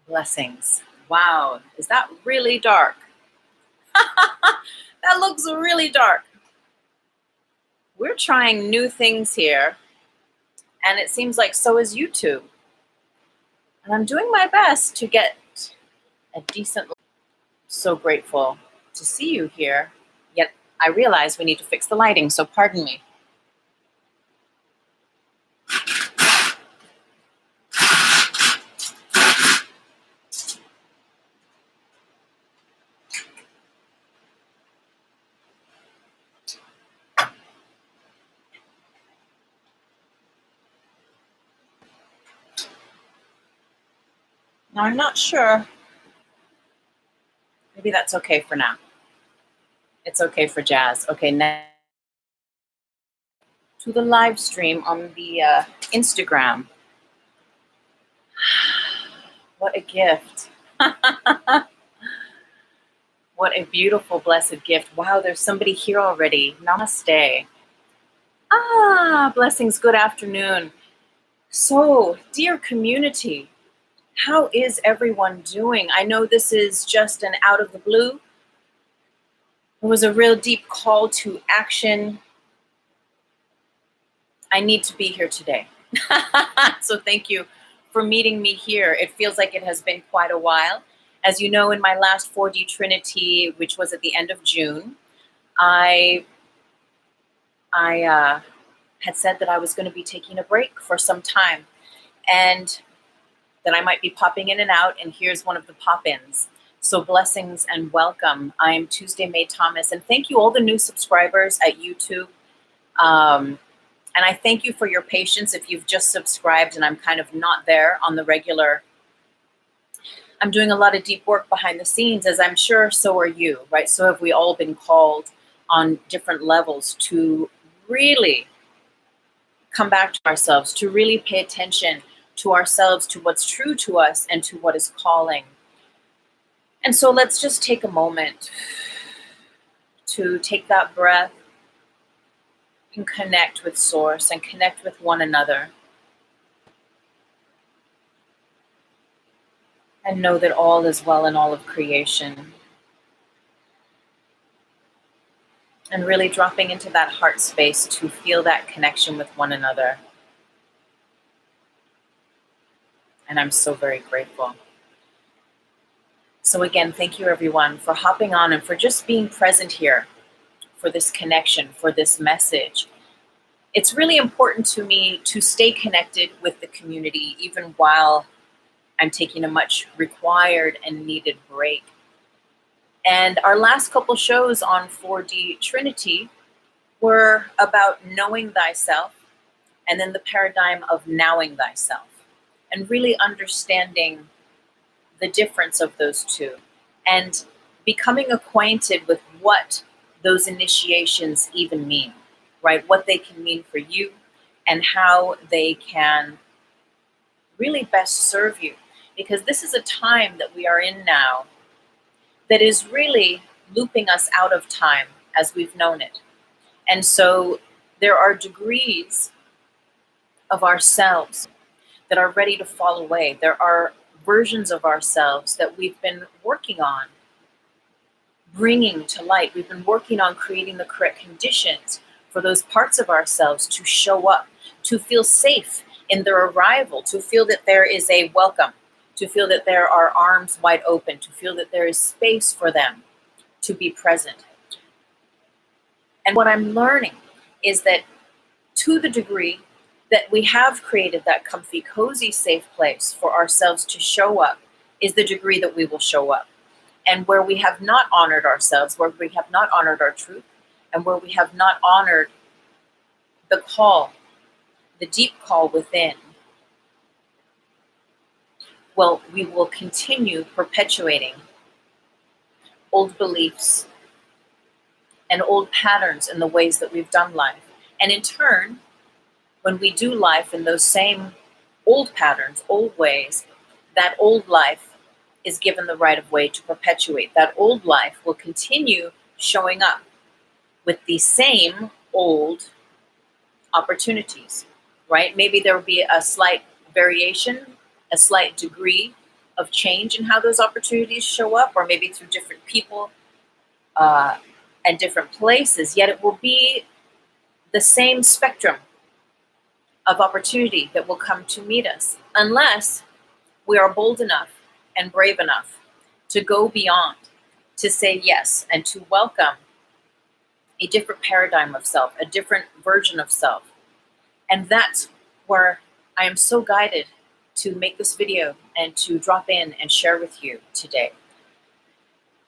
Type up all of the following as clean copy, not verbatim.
Blessings. Wow, is that really dark? That looks really dark. We're trying new things here, and it seems like so is YouTube. And I'm doing my best to get a decent. So grateful to see you here. Yet I realize we need to fix the lighting, so pardon me. Now I'm not sure. Maybe that's okay for now. It's okay for jazz. Okay, now to the live stream on the Instagram. What a gift. What a beautiful, blessed gift. Wow, there's somebody here already. Namaste. Blessings. Good afternoon. So, dear community, how is everyone doing? I know this is just an out of the blue. It was a real deep call to action. I need to be here today. So thank you for meeting me here. It feels like it has been quite a while. As you know, in my last 4D Trinity, which was at the end of June, I had said that I was going to be taking a break for some time, and that I might be popping in and out, and here's one of the pop-ins. So blessings and welcome. I am Tuesday May Thomas, and thank you all the new subscribers at YouTube. And I thank you for your patience if you've just subscribed and I'm kind of not there on the regular. I'm doing a lot of deep work behind the scenes, as I'm sure so are you, right? So have we all been called on different levels to really come back to ourselves, to really pay attention to ourselves, to what's true to us, and to what is calling. And so let's just take a moment to take that breath and connect with Source and connect with one another. And know that all is well in all of creation. And really dropping into that heart space to feel that connection with one another. And I'm so very grateful. So again, thank you everyone for hopping on and for just being present here for this connection, for this message. It's really important to me to stay connected with the community, even while I'm taking a much required and needed break. And our last couple shows on 4D Trinity were about knowing thyself, and then the paradigm of nowing thyself, and really understanding the difference of those two, and becoming acquainted with what those initiations even mean, right? What they can mean for you and how they can really best serve you. Because this is a time that we are in now that is really looping us out of time as we've known it. And so there are degrees of ourselves that are ready to fall away. There are versions of ourselves that we've been working on bringing to light. We've been working on creating the correct conditions for those parts of ourselves to show up, to feel safe in their arrival, to feel that there is a welcome, to feel that there are arms wide open, to feel that there is space for them to be present. And what I'm learning is that to the degree that we have created that comfy, cozy, safe place for ourselves to show up is the degree that we will show up. And where we have not honored ourselves, where we have not honored our truth, and where we have not honored the call, the deep call within, well, we will continue perpetuating old beliefs and old patterns in the ways that we've done life. And in turn, when we do life in those same old patterns, old ways, that old life is given the right of way to perpetuate. That old life will continue showing up with the same old opportunities, right? Maybe there will be a slight variation, a slight degree of change in how those opportunities show up, or maybe through different people and different places, yet it will be the same spectrum of opportunity that will come to meet us, unless we are bold enough and brave enough to go beyond, to say yes, and to welcome a different paradigm of self, a different version of self. And that's where I am so guided to make this video and to drop in and share with you today.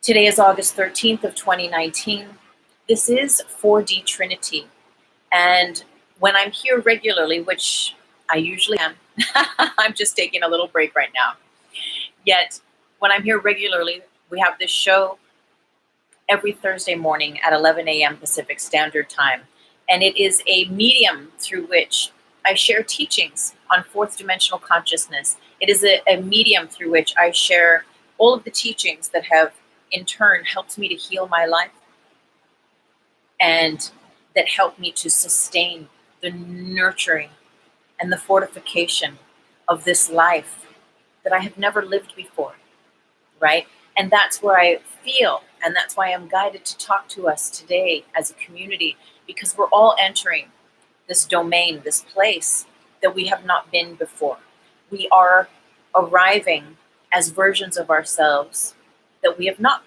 Today is August 13th of 2019. This is 4D Trinity. And when I'm here regularly, which I usually am, I'm just taking a little break right now. Yet, when I'm here regularly, we have this show every Thursday morning at 11 a.m. Pacific Standard Time. And it is a medium through which I share teachings on fourth dimensional consciousness. It is a medium through which I share all of the teachings that have, in turn, helped me to heal my life and that help me to sustain the nurturing and the fortification of this life that I have never lived before, right? And that's where I feel, and that's why I'm guided to talk to us today as a community, because we're all entering this domain, this place that we have not been before. We are arriving as versions of ourselves that we have not,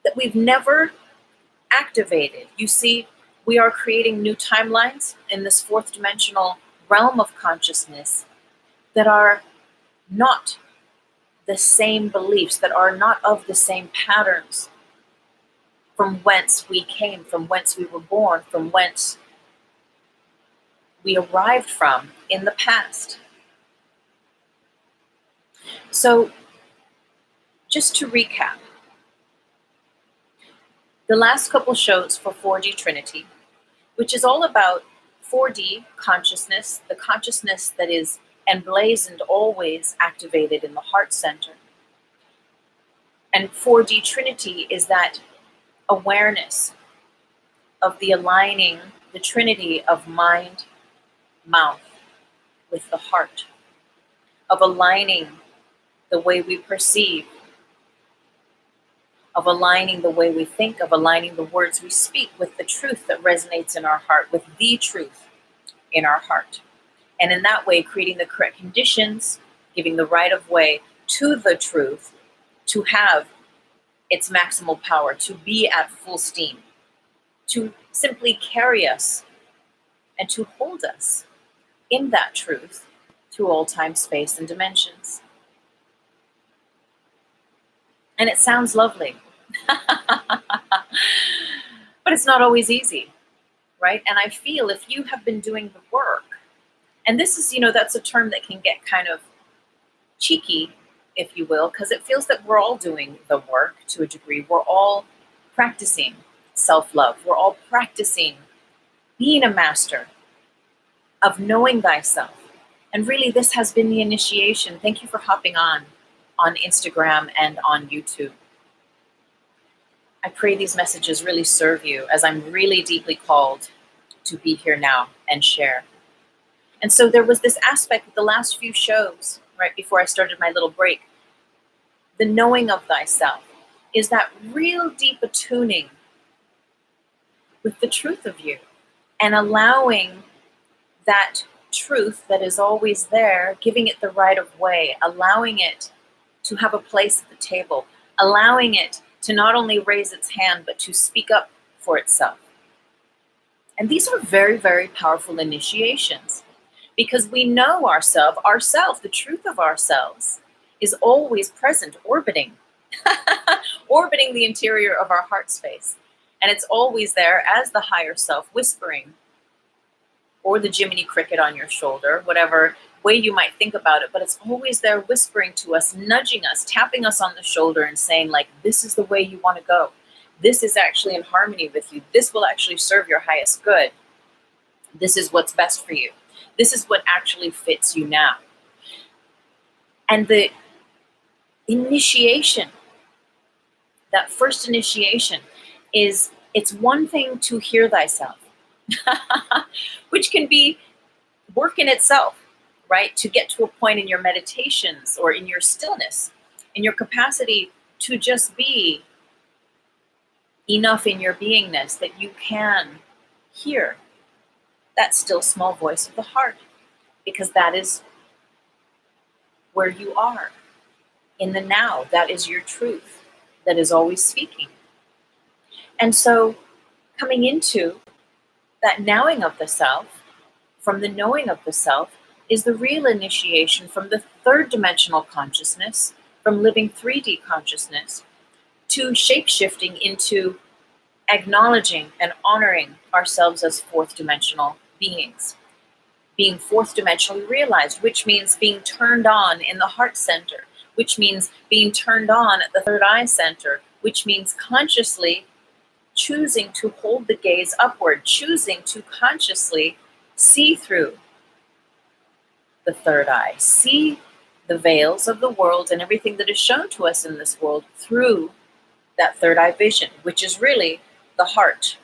that we've never activated. You see, we are creating new timelines in this fourth dimensional realm of consciousness that are not the same beliefs, that are not of the same patterns from whence we came, from whence we were born, from whence we arrived from in the past. So, just to recap, the last couple shows for 4D Trinity, which is all about 4D consciousness, the consciousness that is emblazoned, always activated in the heart center. And 4D Trinity is that awareness of the aligning, the trinity of mind, mouth with the heart, of aligning the way we perceive, of aligning the way we think, of aligning the words we speak with the truth that resonates in our heart, with the truth in our heart. And in that way, creating the correct conditions, giving the right of way to the truth to have its maximal power, to be at full steam, to simply carry us and to hold us in that truth through all time, space, and dimensions. And it sounds lovely, but it's not always easy, right? And I feel if you have been doing the work, and this is, that's a term that can get kind of cheeky, if you will, because it feels that we're all doing the work to a degree. We're all practicing self-love. We're all practicing being a master of knowing thyself. And really, this has been the initiation. Thank you for hopping on Instagram and on YouTube. I pray these messages really serve you, as I'm really deeply called to be here now and share. And so there was this aspect of the last few shows, right before I started my little break. The knowing of thyself is that real deep attuning with the truth of you and allowing that truth that is always there, giving it the right of way, allowing it to have a place at the table, allowing it to not only raise its hand, but to speak up for itself. And these are very, very powerful initiations, because we know ourselves, the truth of ourselves is always present, orbiting, orbiting the interior of our heart space. And it's always there as the higher self whispering, or the Jiminy Cricket on your shoulder, whatever way you might think about it, but it's always there whispering to us, nudging us, tapping us on the shoulder and saying, like, this is the way you want to go. This is actually in harmony with you. This will actually serve your highest good. This is what's best for you. This is what actually fits you now. And the initiation, that first initiation, is, it's one thing to hear thyself, which can be work in itself, right? To get to a point in your meditations or in your stillness, in your capacity to just be enough in your beingness that you can hear that still small voice of the heart, because that is where you are in the now. That is your truth that is always speaking. And so coming into that knowing of the self, from the knowing of the self, is the real initiation from the third dimensional consciousness, from living 3D consciousness, to shape-shifting into acknowledging and honoring ourselves as fourth dimensional beings. Being fourth dimensionally realized, which means being turned on in the heart center, which means being turned on at the third eye center, which means consciously choosing to hold the gaze upward, choosing to consciously see through the third eye, see the veils of the world and everything that is shown to us in this world through that third eye vision, which is really the heart.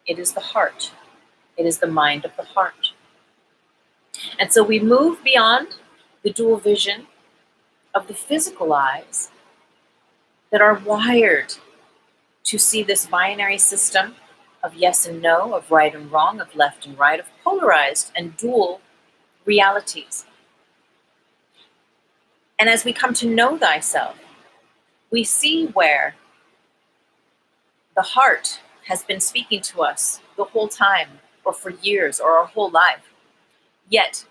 It is the heart. It is the mind of the heart. And so we move beyond the dual vision of the physical eyes that are wired to see this binary system of yes and no, of right and wrong, of left and right, of polarized and dual realities. And as we come to know thyself, we see where the heart has been speaking to us the whole time, or for years, or our whole life. Yet,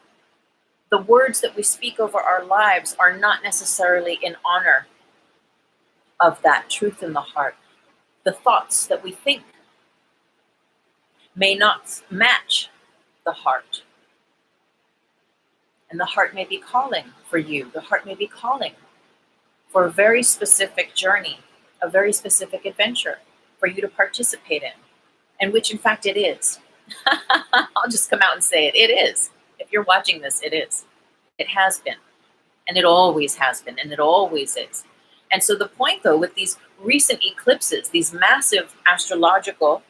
the words that we speak over our lives are not necessarily in honor of that truth in the heart. The thoughts that we think may not match the heart. And the heart may be calling for you. The heart may be calling for a very specific journey, a very specific adventure for you to participate in, and which in fact it is. I'll just come out and say it. It is. If you're watching this, it is. It has been. And it always has been. And it always is. And so the point, though, with these recent eclipses, these massive astrological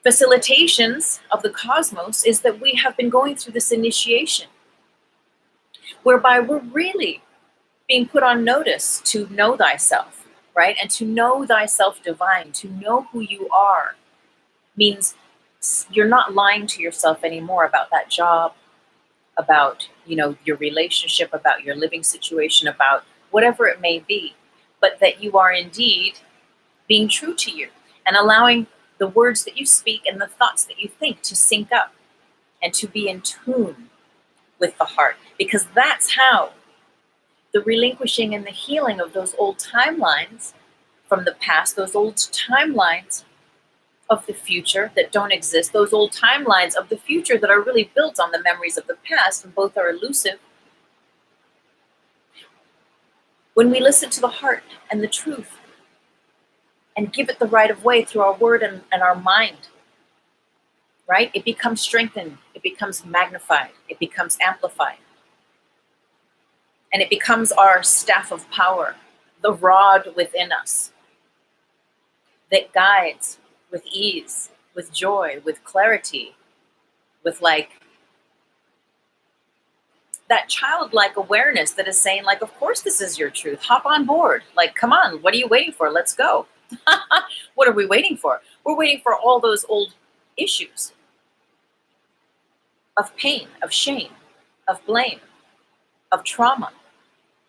facilitations of the cosmos, is that we have been going through this initiation, whereby we're really being put on notice to know thyself, right? And to know thyself divine, to know who you are, means you're not lying to yourself anymore about that job, about, your relationship, about your living situation, about whatever it may be, but that you are indeed being true to you and allowing the words that you speak and the thoughts that you think to sync up and to be in tune with the heart, because that's how the relinquishing and the healing of those old timelines from the past, those old timelines of the future that don't exist, those old timelines of the future that are really built on the memories of the past, and both are elusive. When we listen to the heart and the truth and give it the right of way through our word and our mind, right? It becomes strengthened, it becomes magnified, it becomes amplified. And it becomes our staff of power, the rod within us that guides with ease, with joy, with clarity, with that childlike awareness that is saying, of course this is your truth. Hop on board. Come on, what are you waiting for? Let's go. What are we waiting for? We're waiting for all those old issues of pain, of shame, of blame, of trauma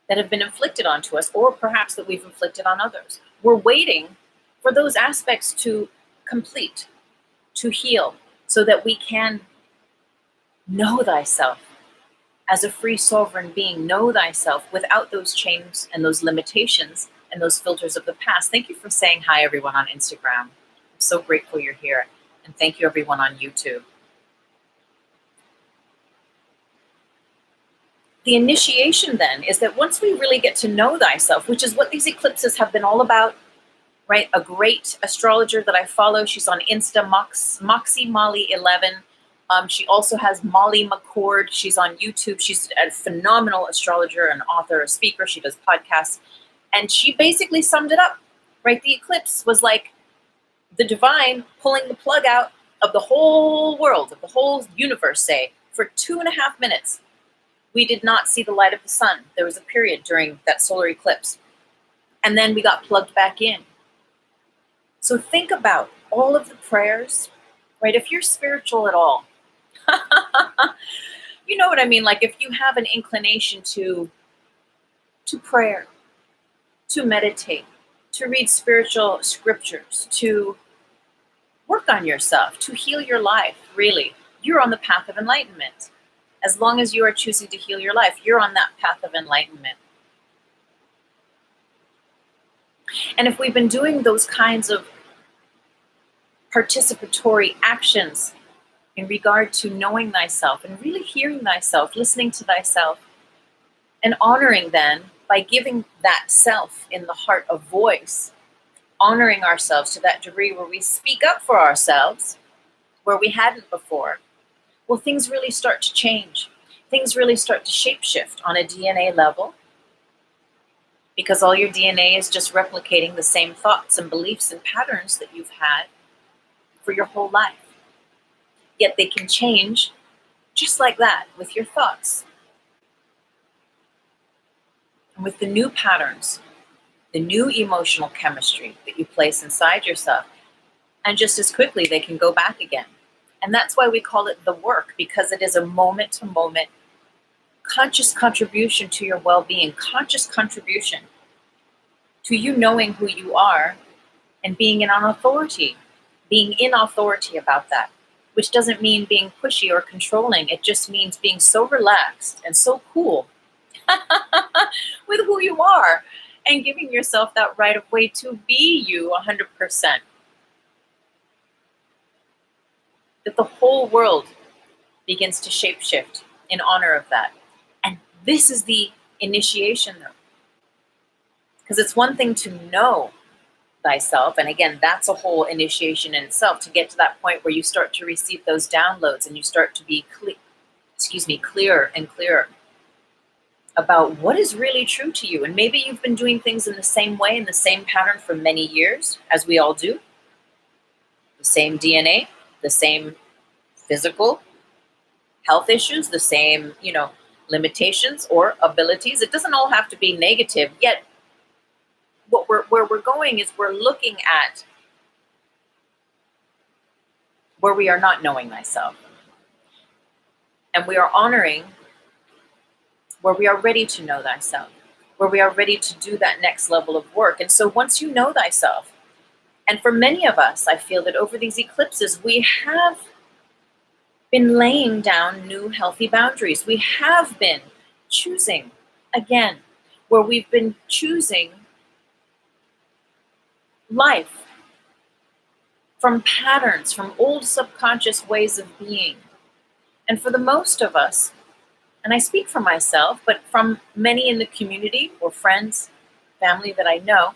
that have been inflicted onto us, or perhaps that we've inflicted on others. We're waiting for those aspects to complete, to heal, so that we can know thyself as a free sovereign being, know thyself without those chains and those limitations and those filters of the past. Thank you for saying hi, everyone on Instagram. I'm so grateful you're here. And thank you, everyone on YouTube. The initiation then is that once we really get to know thyself, which is what these eclipses have been all about, right? A great astrologer that I follow, she's on Insta, Moxie Molly 11. She also has Molly McCord. She's on YouTube. She's a phenomenal astrologer, an author, a speaker. She does podcasts. And she basically summed it up, right? The eclipse was like the divine pulling the plug out of the whole world, of the whole universe, say, For 2.5 minutes, we did not see the light of the sun. There was a period during that solar eclipse. And then we got plugged back in. So think about all of the prayers, right? If you're spiritual at all, you know what I mean? Like if you have an inclination to prayer, to meditate, to read spiritual scriptures, to work on yourself, to heal your life, really, you're on the path of enlightenment. As long as you are choosing to heal your life, you're on that path of enlightenment. And if we've been doing those kinds of participatory actions in regard to knowing thyself and really hearing thyself, listening to thyself, and honoring then by giving that self in the heart a voice, honoring ourselves to that degree where we speak up for ourselves, where we hadn't before, well, things really start to change. Things really start to shapeshift on a DNA level, because all your DNA is just replicating the same thoughts and beliefs and patterns that you've had for your whole life. Yet they can change just like that with your thoughts. And with the new patterns, the new emotional chemistry that you place inside yourself, and just as quickly they can go back again. And that's why we call it the work, because it is a moment-to-moment conscious contribution to your well-being, conscious contribution to you knowing who you are and being in authority about that, which doesn't mean being pushy or controlling. It just means being so relaxed and so cool with who you are and giving yourself that right of way to be you 100%. That the whole world begins to shapeshift in honor of that. And this is the initiation, though. Because it's one thing to know thyself, and again, that's a whole initiation in itself, to get to that point where you start to receive those downloads and you start to be clearer and clearer about what is really true to you. And maybe you've been doing things in the same way, in the same pattern for many years, as we all do. The same DNA, the same physical health issues, the same, limitations or abilities. It doesn't all have to be negative, yet where we're going is we're looking at where we are not knowing thyself. And we are honoring where we are ready to know thyself, where we are ready to do that next level of work. And so once you know thyself, and for many of us, I feel that over these eclipses, we have been laying down new healthy boundaries. We have been choosing, again, where we've been choosing life from patterns, from old subconscious ways of being. And for the most of us, and I speak for myself, but from many in the community or friends, family that I know,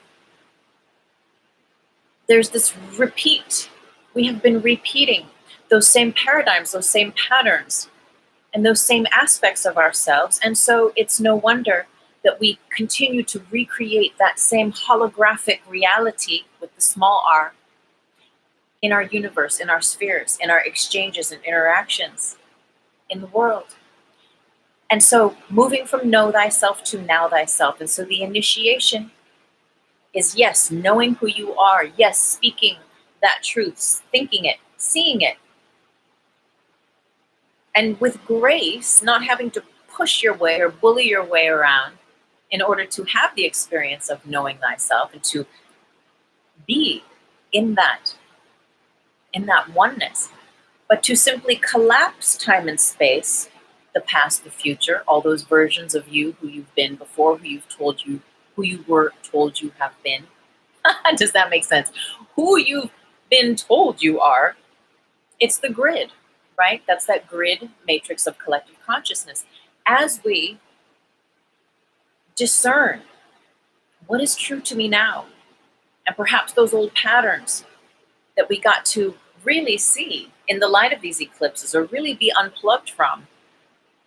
there's this repeat. We have been repeating those same paradigms, those same patterns, and those same aspects of ourselves. And so it's no wonder that we continue to recreate that same holographic reality with the small r in our universe, in our spheres, in our exchanges and interactions in the world. And so moving from know thyself to now thyself. And so the initiation is, yes, knowing who you are. Yes, speaking that truth, thinking it, seeing it. And with grace, not having to push your way or bully your way around in order to have the experience of knowing thyself and to be in that oneness, but to simply collapse time and space, the past, the future, all those versions of you who you've been before, who you were told you have been. Does that make sense? Who you've been told you are. It's the grid, right? That's that grid matrix of collective consciousness. As we discern what is true to me now, and perhaps those old patterns that we got to really see in the light of these eclipses, or really be unplugged from,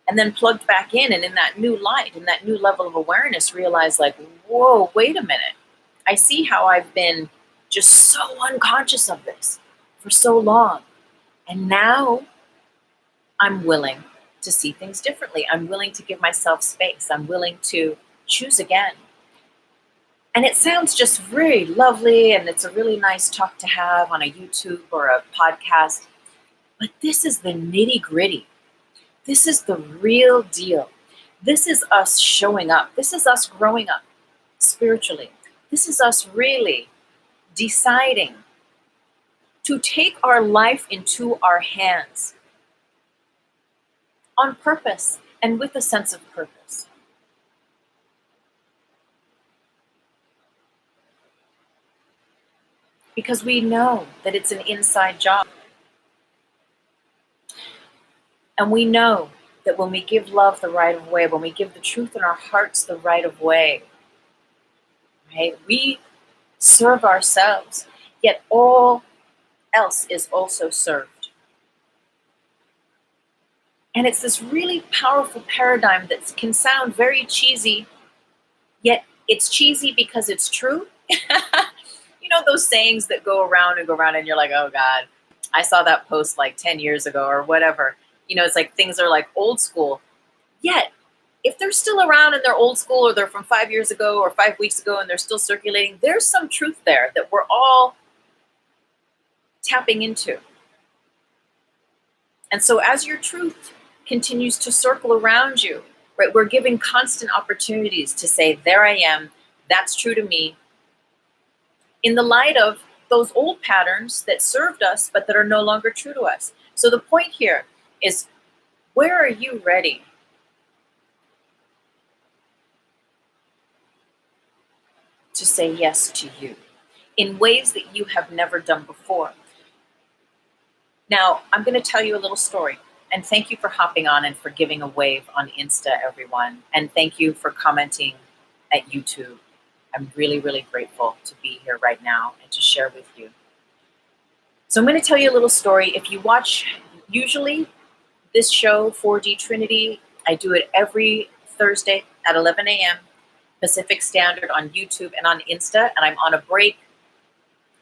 and then plugged back in, and in that new light, in that new level of awareness, realize like, whoa, wait a minute. I see how I've been just so unconscious of this for so long. And now I'm willing to see things differently. I'm willing to give myself space. I'm willing to choose again. And it sounds just very lovely, and it's a really nice talk to have on a YouTube or a podcast. But this is the nitty gritty. This is the real deal. This is us showing up. This is us growing up spiritually. This is us really deciding to take our life into our hands on purpose and with a sense of purpose. Because we know that it's an inside job. And we know that when we give love the right of way, when we give the truth in our hearts the right of way, right, we serve ourselves, yet all else is also served. And it's this really powerful paradigm that can sound very cheesy, yet it's cheesy because it's true. You know those sayings that go around and you're like, oh God, I saw that post like 10 years ago or whatever. You know, it's like things are like old school. Yet, if they're still around and they're old school, or they're from 5 years ago or 5 weeks ago and they're still circulating, there's some truth there that we're all tapping into. And so as your truth continues to circle around you, right, we're giving constant opportunities to say, there I am, that's true to me, in the light of those old patterns that served us but that are no longer true to us. So the point here is, where are you ready to say yes to you in ways that you have never done before? Now, I'm going to tell you a little story. And thank you for hopping on and for giving a wave on Insta, everyone. And thank you for commenting at YouTube. I'm really, really grateful to be here right now and to share with you. So I'm going to tell you a little story. If you watch, usually this show, 4D Trinity, I do it every Thursday at 11 a.m. Pacific Standard on YouTube and on Insta, and I'm on a break.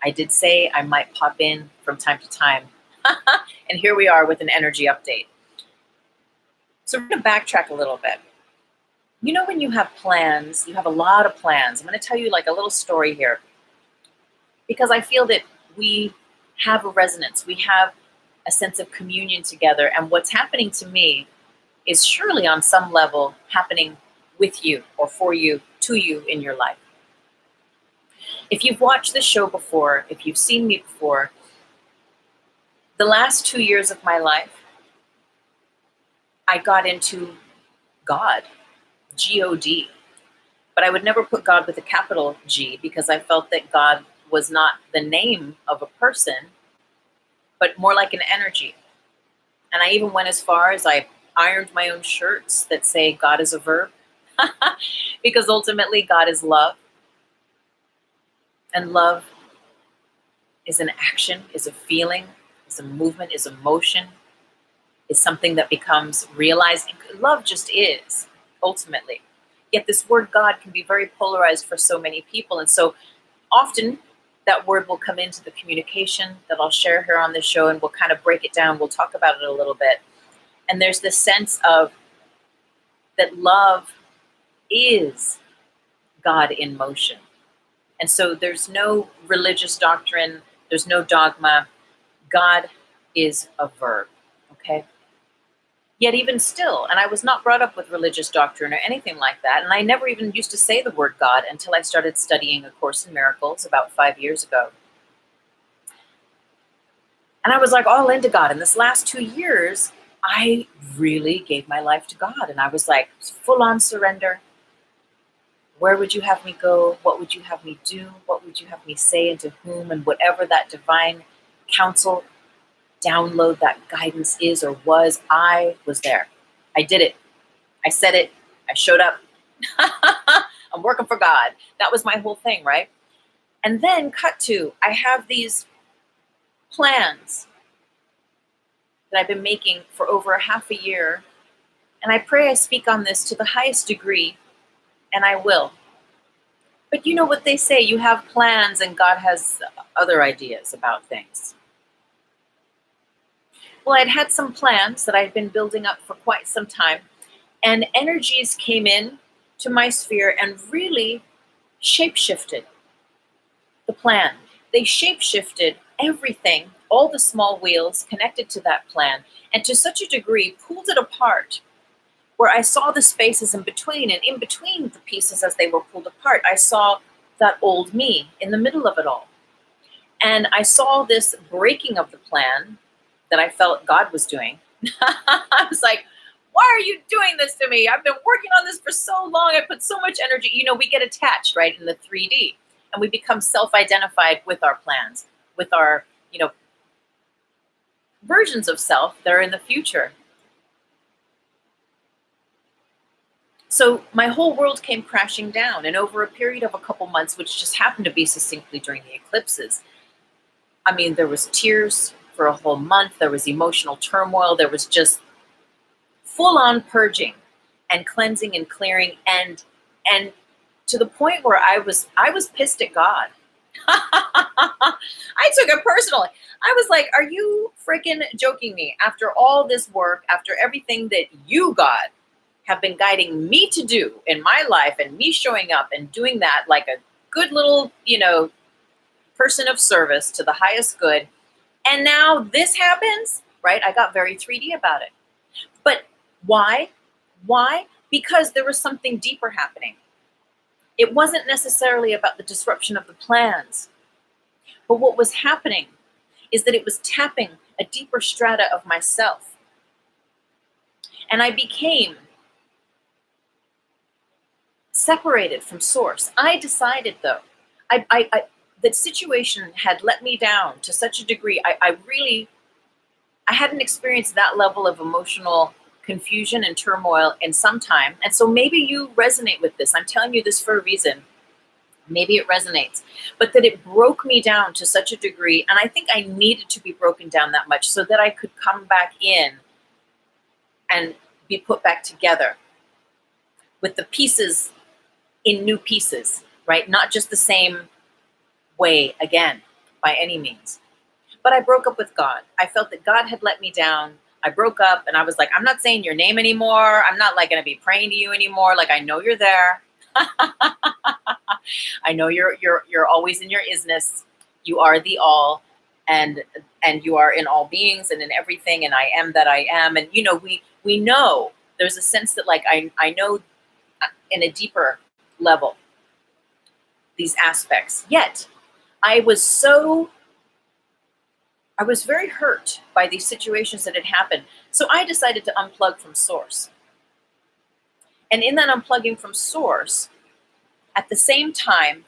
I did say I might pop in from time to time. And here we are with an energy update. So we're going to backtrack a little bit. You know, when you have plans, you have a lot of plans. I'm going to tell you like a little story here, because I feel that we have a resonance. We have a sense of communion together. And what's happening to me is surely on some level happening with you or for you, to you in your life. If you've watched the show before, if you've seen me before, the last 2 years of my life, I got into God, G-O-D. But I would never put God with a capital G, because I felt that God was not the name of a person, but more like an energy. And I even went as far as I ironed my own shirts that say God is a verb, because ultimately God is love. And love is an action, is a feeling, is a movement, is emotion, is something that becomes realized. Love just is, ultimately. Yet this word God can be very polarized for so many people. And so often that word will come into the communication that I'll share here on this show, and we'll kind of break it down. We'll talk about it a little bit. And there's this sense of that love is God in motion. And so there's no religious doctrine, there's no dogma. God is a verb, okay? Yet even still, and I was not brought up with religious doctrine or anything like that, and I never even used to say the word God until I started studying A Course in Miracles about 5 years ago. And I was like all into God. And this last 2 years, I really gave my life to God. And I was like full on surrender. Where would you have me go? What would you have me do? What would you have me say, and to whom? And whatever that divine counsel, download, that guidance is or was, I was there. I did it. I said it. I showed up. I'm working for God. That was my whole thing, right? And then cut to, I have these plans that I've been making for over a half a year. And I pray I speak on this to the highest degree, and I will. But you know what they say, you have plans and God has other ideas about things. Well, I'd had some plans that I'd been building up for quite some time, and energies came in to my sphere and really shapeshifted the plan. They shapeshifted everything, all the small wheels connected to that plan, and to such a degree pulled it apart where I saw the spaces in between, and in between the pieces as they were pulled apart, I saw that old me in the middle of it all. And I saw this breaking of the plan that I felt God was doing. I was like, why are you doing this to me? I've been working on this for so long. I put so much energy. You know, we get attached, right, in the 3D, and we become self-identified with our plans, with our, you know, versions of self that are in the future. So my whole world came crashing down, and over a period of a couple months, which just happened to be succinctly during the eclipses, I mean, there was tears for a whole month, there was emotional turmoil, there was just full-on purging and cleansing and clearing, and to the point where I was pissed at God. I took it personally. I was like, are you freaking joking me? After all this work, after everything that you, God, have been guiding me to do in my life, and me showing up and doing that like a good little, you know, person of service to the highest good. And now this happens, right? I got very 3D about it. But why? Why? Because there was something deeper happening. It wasn't necessarily about the disruption of the plans. But what was happening is that it was tapping a deeper strata of myself. And I became separated from source. I decided, though, that situation had let me down to such a degree. I hadn't experienced that level of emotional confusion and turmoil in some time. And so maybe you resonate with this. I'm telling you this for a reason. Maybe it resonates, but that it broke me down to such a degree. And I think I needed to be broken down that much so that I could come back in and be put back together with the pieces in new pieces, right? Not just the same way again, by any means. But I broke up with God. I felt that God had let me down. I broke up, and I was like, I'm not saying your name anymore. I'm not like going to be praying to you anymore. Like, I know you're there. I know you're always in your isness. You are the all, and you are in all beings and in everything. And I am that I am. And you know, we know there's a sense that like I know in a deeper level these aspects. Yet I was very hurt by these situations that had happened. So I decided to unplug from source. And in that unplugging from source, at the same time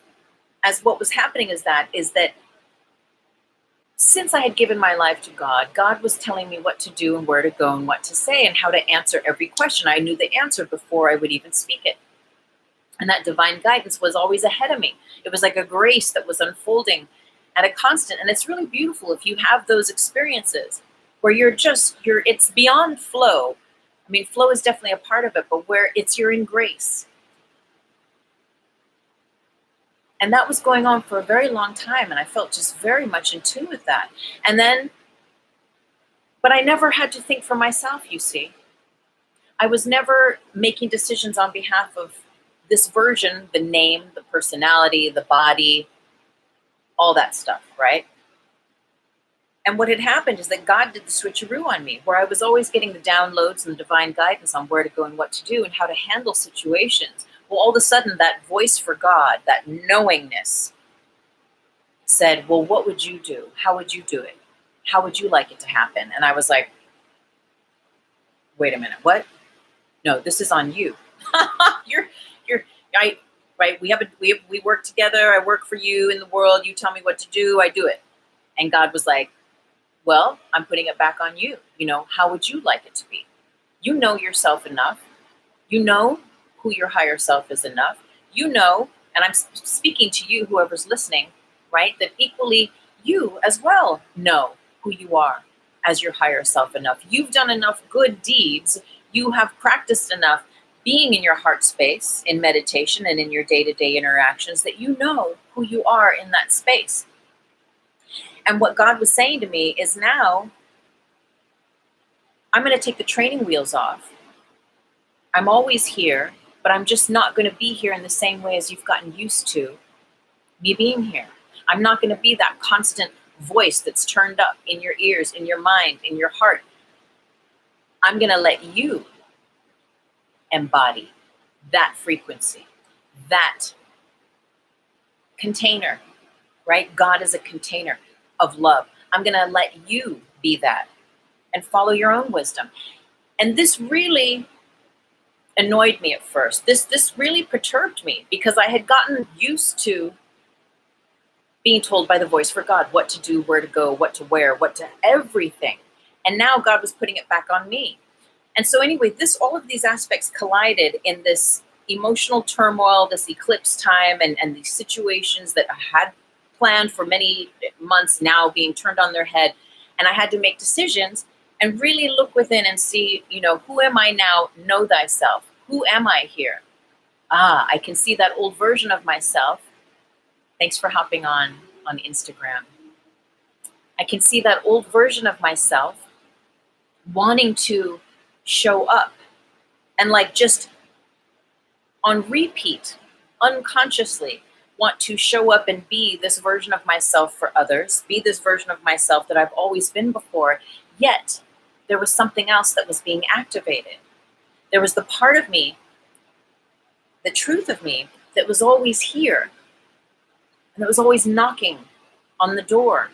as what was happening is that since I had given my life to God, God was telling me what to do and where to go and what to say and how to answer every question. I knew the answer before I would even speak it. And that divine guidance was always ahead of me. It was like a grace that was unfolding at a constant. And it's really beautiful if you have those experiences where it's beyond flow. I mean, flow is definitely a part of it, but where you're in grace. And that was going on for a very long time. And I felt just very much in tune with that. But I never had to think for myself, you see. I was never making decisions on behalf of this version, the name, the personality, the body, all that stuff, right? And what had happened is that God did the switcheroo on me, where I was always getting the downloads and the divine guidance on where to go and what to do and how to handle situations. Well, all of a sudden, that voice for God, that knowingness, said, well, what would you do? How would you do it? How would you like it to happen? And I was like, wait a minute, what? No, this is on you. Right? We work together. I work for you in the world. You tell me what to do. I do it. And God was like, well, I'm putting it back on you. You know, how would you like it to be? You know yourself enough. You know who your higher self is enough. You know, and I'm speaking to you, whoever's listening, right? That equally you as well know who you are as your higher self enough. You've done enough good deeds. You have practiced enough being in your heart space, in meditation and in your day-to-day interactions, that you know who you are in that space. And what God was saying to me is now I'm going to take the training wheels off. I'm always here, but I'm just not going to be here in the same way as you've gotten used to me being here. I'm not going to be that constant voice that's turned up in your ears, in your mind, in your heart. I'm going to let you embody that frequency, that container, right? God is a container of love. I'm going to let you be that and follow your own wisdom. And this really annoyed me at first. This really perturbed me because I had gotten used to being told by the voice for God what to do, where to go, what to wear, what to everything. And now God was putting it back on me. And so anyway, all of these aspects collided in this emotional turmoil, this eclipse time, and these situations that I had planned for many months now being turned on their head. And I had to make decisions and really look within and see, who am I now? Know thyself. Who am I here? I can see that old version of myself. Thanks for hopping on Instagram. I can see that old version of myself wanting to show up and just on repeat, unconsciously, want to show up and be this version of myself for others, be this version of myself that I've always been before, yet there was something else that was being activated. There was the part of me, the truth of me, that was always here, and that was always knocking on the door.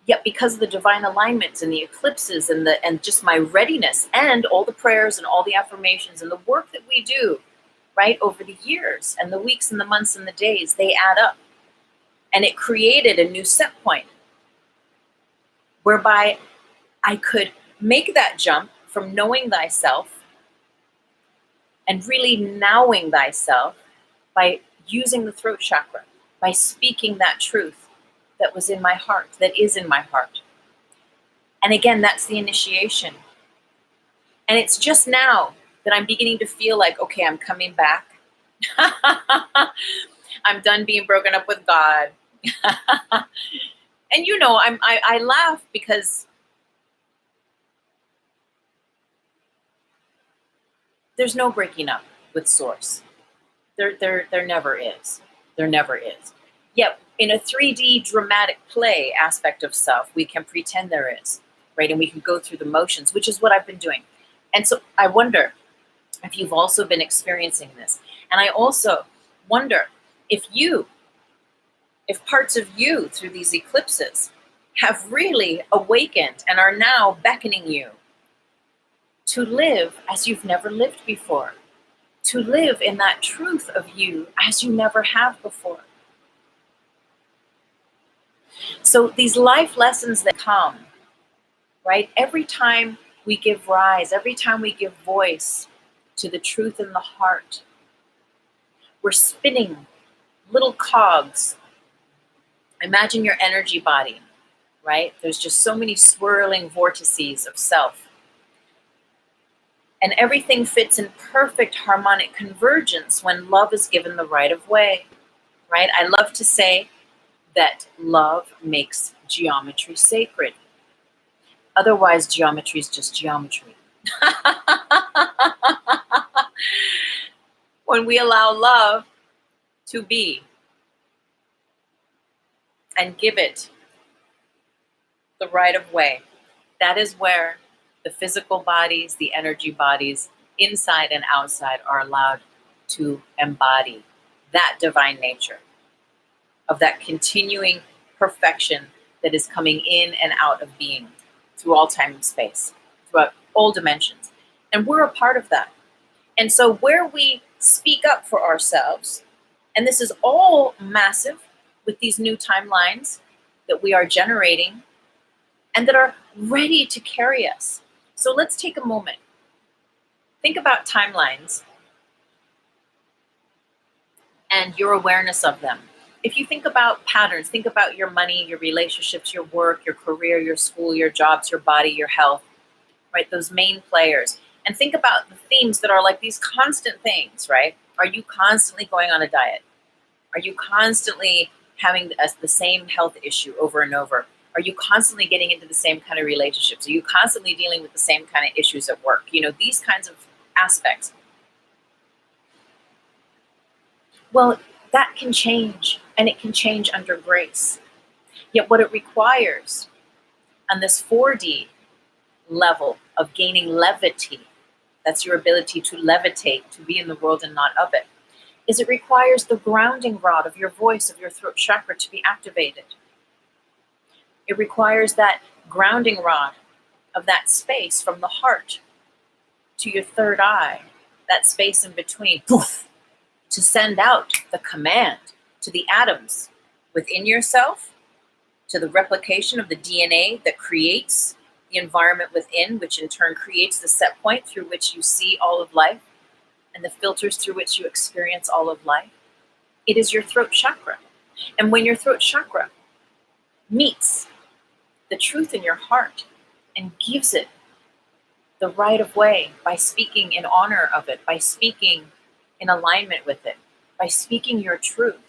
Yet because of the divine alignments and the eclipses and just my readiness and all the prayers and all the affirmations and the work that we do, right, over the years and the weeks and the months and the days, they add up. And it created a new set point whereby I could make that jump from knowing thyself and really knowing thyself by using the throat chakra, by speaking that truth that was in my heart, that is in my heart. And again, that's the initiation. And it's just now that I'm beginning to feel like, okay, I'm coming back. I'm done being broken up with God. And I laugh because there's no breaking up with Source. There never is. There never is. Yet in a 3D dramatic play aspect of self, we can pretend there is, right? And we can go through the motions, which is what I've been doing. And so I wonder if you've also been experiencing this. And I also wonder if parts of you through these eclipses have really awakened and are now beckoning you to live as you've never lived before, to live in that truth of you as you never have before. So these life lessons that come, right? Every time we give rise, every time we give voice to the truth in the heart, we're spinning little cogs. Imagine your energy body, right? There's just so many swirling vortices of self. And everything fits in perfect harmonic convergence when love is given the right of way, right? I love to say that love makes geometry sacred. Otherwise, geometry is just geometry. When we allow love to be and give it the right of way, that is where the physical bodies, the energy bodies, inside and outside, are allowed to embody that divine nature of that continuing perfection that is coming in and out of being through all time and space, throughout all dimensions. And we're a part of that. And so where we speak up for ourselves, and this is all massive with these new timelines that we are generating and that are ready to carry us. So let's take a moment. Think about timelines and your awareness of them. If you think about patterns, think about your money, your relationships, your work, your career, your school, your jobs, your body, your health, right? Those main players. And think about the themes that are like these constant things, right? Are you constantly going on a diet? Are you constantly having the same health issue over and over? Are you constantly getting into the same kind of relationships? Are you constantly dealing with the same kind of issues at work? These kinds of aspects. Well, that can change, and it can change under grace. Yet what it requires on this 4D level of gaining levity, that's your ability to levitate, to be in the world and not of it, is it requires the grounding rod of your voice, of your throat chakra, to be activated. It requires that grounding rod of that space from the heart to your third eye, that space in between, poof, to send out the command to the atoms within yourself, to the replication of the DNA that creates the environment within, which in turn creates the set point through which you see all of life and the filters through which you experience all of life. It is your throat chakra. And when your throat chakra meets the truth in your heart and gives it the right of way by speaking in honor of it, by speaking in alignment with it, by speaking your truth,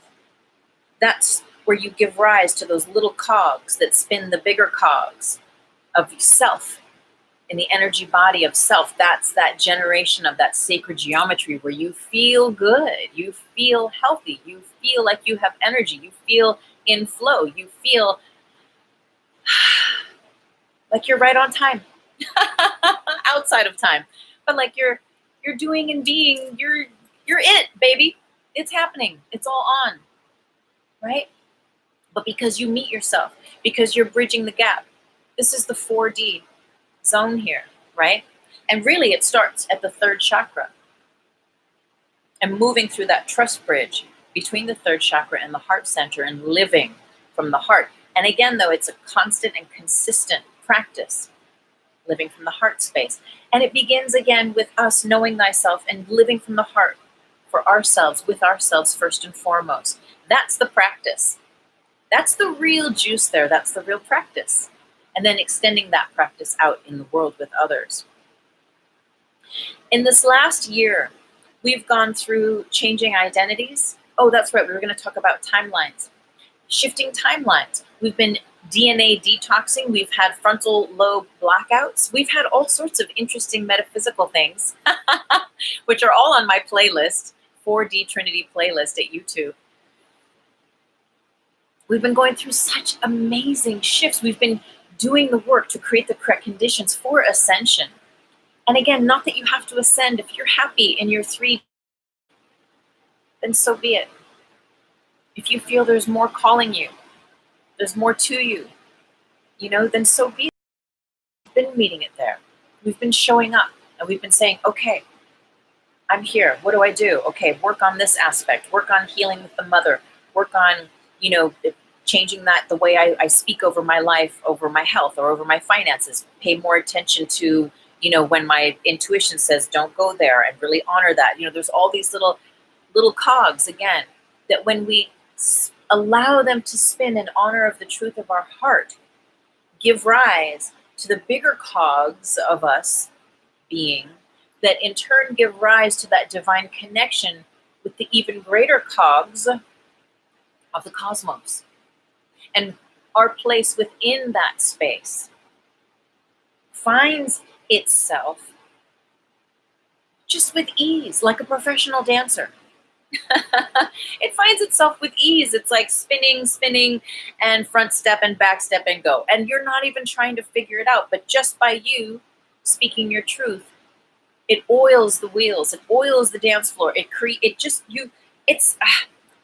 that's where you give rise to those little cogs that spin the bigger cogs of self in the energy body of self. That's that generation of that sacred geometry where you feel good, you feel healthy, you feel like you have energy, you feel in flow, you feel like you're right on time, outside of time, but like you're doing and being, you're it, baby. It's happening. It's all on, right? But because you meet yourself, because you're bridging the gap, this is the 4D zone here, right? And really it starts at the third chakra and moving through that trust bridge between the third chakra and the heart center and living from the heart. And again, though, it's a constant and consistent practice, living from the heart space. And it begins again with us knowing thyself and living from the heart for ourselves, with ourselves first and foremost. That's the practice. That's the real juice there. That's the real practice. And then extending that practice out in the world with others. In this last year, we've gone through changing identities. Oh, that's right. We were going to talk about timelines. Shifting timelines. We've been DNA detoxing. We've had frontal lobe blackouts. We've had all sorts of interesting metaphysical things, which are all on my playlist, 4D Trinity playlist at YouTube. We've been going through such amazing shifts. We've been doing the work to create the correct conditions for ascension. And again, not that you have to ascend. If you're happy in your 3, then so be it. If you feel there's more calling you, there's more to you, then so be it. We've been meeting it there. We've been showing up and we've been saying, okay, I'm here. What do I do? Okay, work on this aspect, work on healing with the mother, work on, changing that, the way I speak over my life, over my health, or over my finances. Pay more attention to, when my intuition says, don't go there, and really honor that. There's all these little cogs, again, that when we allow them to spin in honor of the truth of our heart, give rise to the bigger cogs of us being, that in turn give rise to that divine connection with the even greater cogs of the cosmos. And our place within that space finds itself just with ease, like a professional dancer. It finds itself with ease. It's like spinning, and front step and back step and go. And you're not even trying to figure it out, but just by you speaking your truth, it oils the wheels, it oils the dance floor.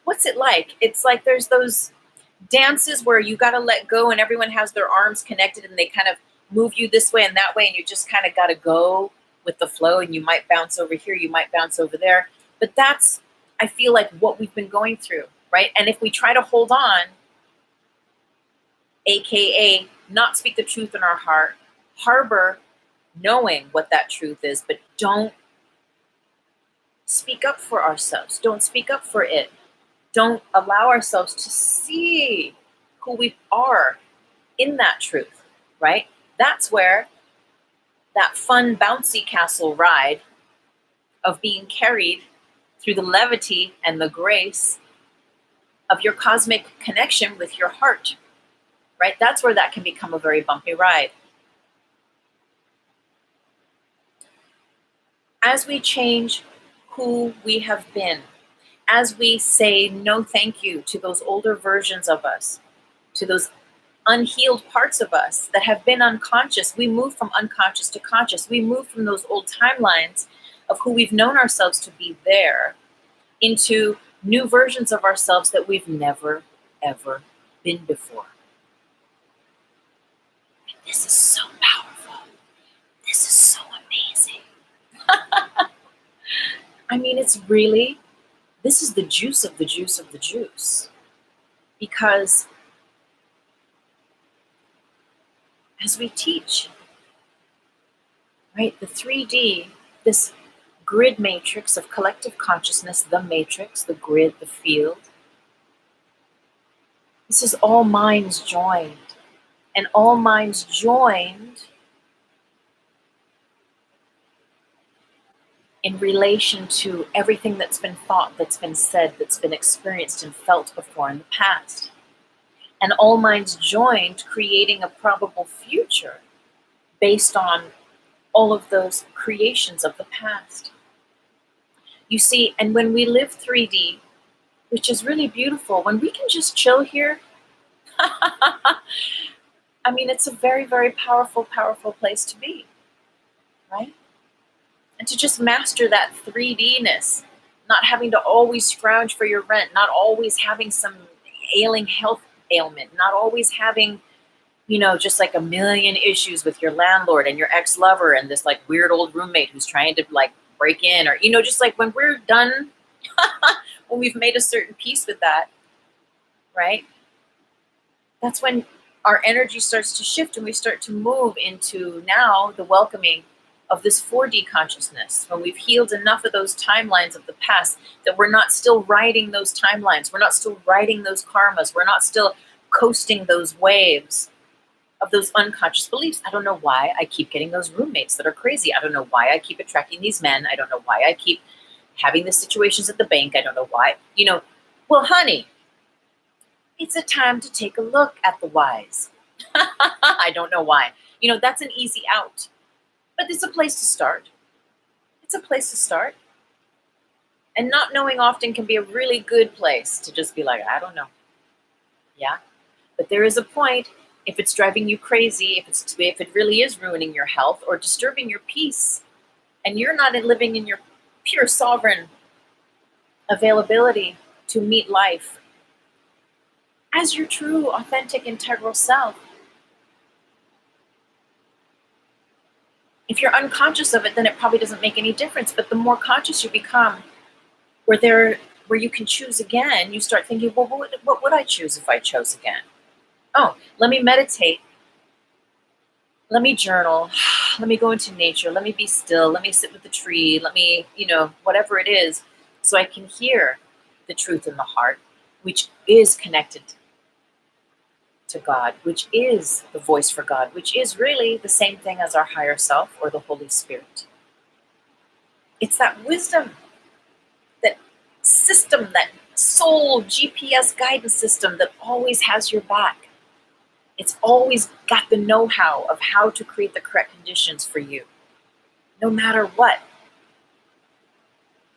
What's it like? It's like there's those dances where you got to let go and everyone has their arms connected and they kind of move you this way and that way, and you just kind of got to go with the flow, and you might bounce over here, you might bounce over there. But that's, I feel like, what we've been going through, right? And if we try to hold on, AKA not speak the truth in our heart, harbor knowing what that truth is, but don't speak up for ourselves. Don't speak up for it. Don't allow ourselves to see who we are in that truth, right? That's where that fun bouncy castle ride of being carried through the levity and the grace of your cosmic connection with your heart right? That's where that can become a very bumpy ride. As we change who we have been, as we say no thank you to those older versions of us, to those unhealed parts of us that have been unconscious, we move from unconscious to conscious. We move from those old timelines of who we've known ourselves to be there into new versions of ourselves that we've never, ever been before. This is so powerful. This is so amazing. I mean, it's really, this is the juice of the juice of the juice. Because as we teach, right, the 3D, this grid matrix of collective consciousness, the matrix, the grid, the field, this is all minds joined. And all minds joined in relation to everything that's been thought, that's been said, that's been experienced and felt before in the past. And all minds joined, creating a probable future based on all of those creations of the past. You see, and when we live 3D, which is really beautiful, when we can just chill here, I mean, it's a very, very powerful, powerful place to be, right? And to just master that 3D-ness, not having to always scrounge for your rent, not always having some ailing health ailment, not always having, you know, just like a million issues with your landlord and your ex-lover and this like weird old roommate who's trying to like break in, or, you know, just like when we're done, when we've made a certain peace with that, right? That's when our energy starts to shift and we start to move into now the welcoming of this 4D consciousness, when we've healed enough of those timelines of the past that we're not still riding those timelines, we're not still riding those karmas, we're not still coasting those waves of those unconscious beliefs. I don't know why I keep getting those roommates that are crazy. I don't know why I keep attracting these men. I don't know why I keep having the situations at the bank. I don't know why, you know. Well, honey, it's a time to take a look at the whys. I don't know why. You know, that's an easy out. But it's a place to start. It's a place to start. And not knowing often can be a really good place to just be like, I don't know. Yeah. But there is a point, if it's driving you crazy, if it really is ruining your health or disturbing your peace, and you're not living in your pure sovereign availability to meet life as your true, authentic, integral self, if you're unconscious of it, then it probably doesn't make any difference. But the more conscious you become, where you can choose again, you start thinking, well, what would I choose if I chose again? Oh, let me meditate. Let me journal. Let me go into nature. Let me be still. Let me sit with the tree. Let me, you know, whatever it is, so I can hear the truth in the heart, which is connected to God, which is the voice for God, which is really the same thing as our higher self or the Holy Spirit. It's that wisdom, that system, that soul GPS guidance system that always has your back. It's always got the know-how of how to create the correct conditions for you, no matter what.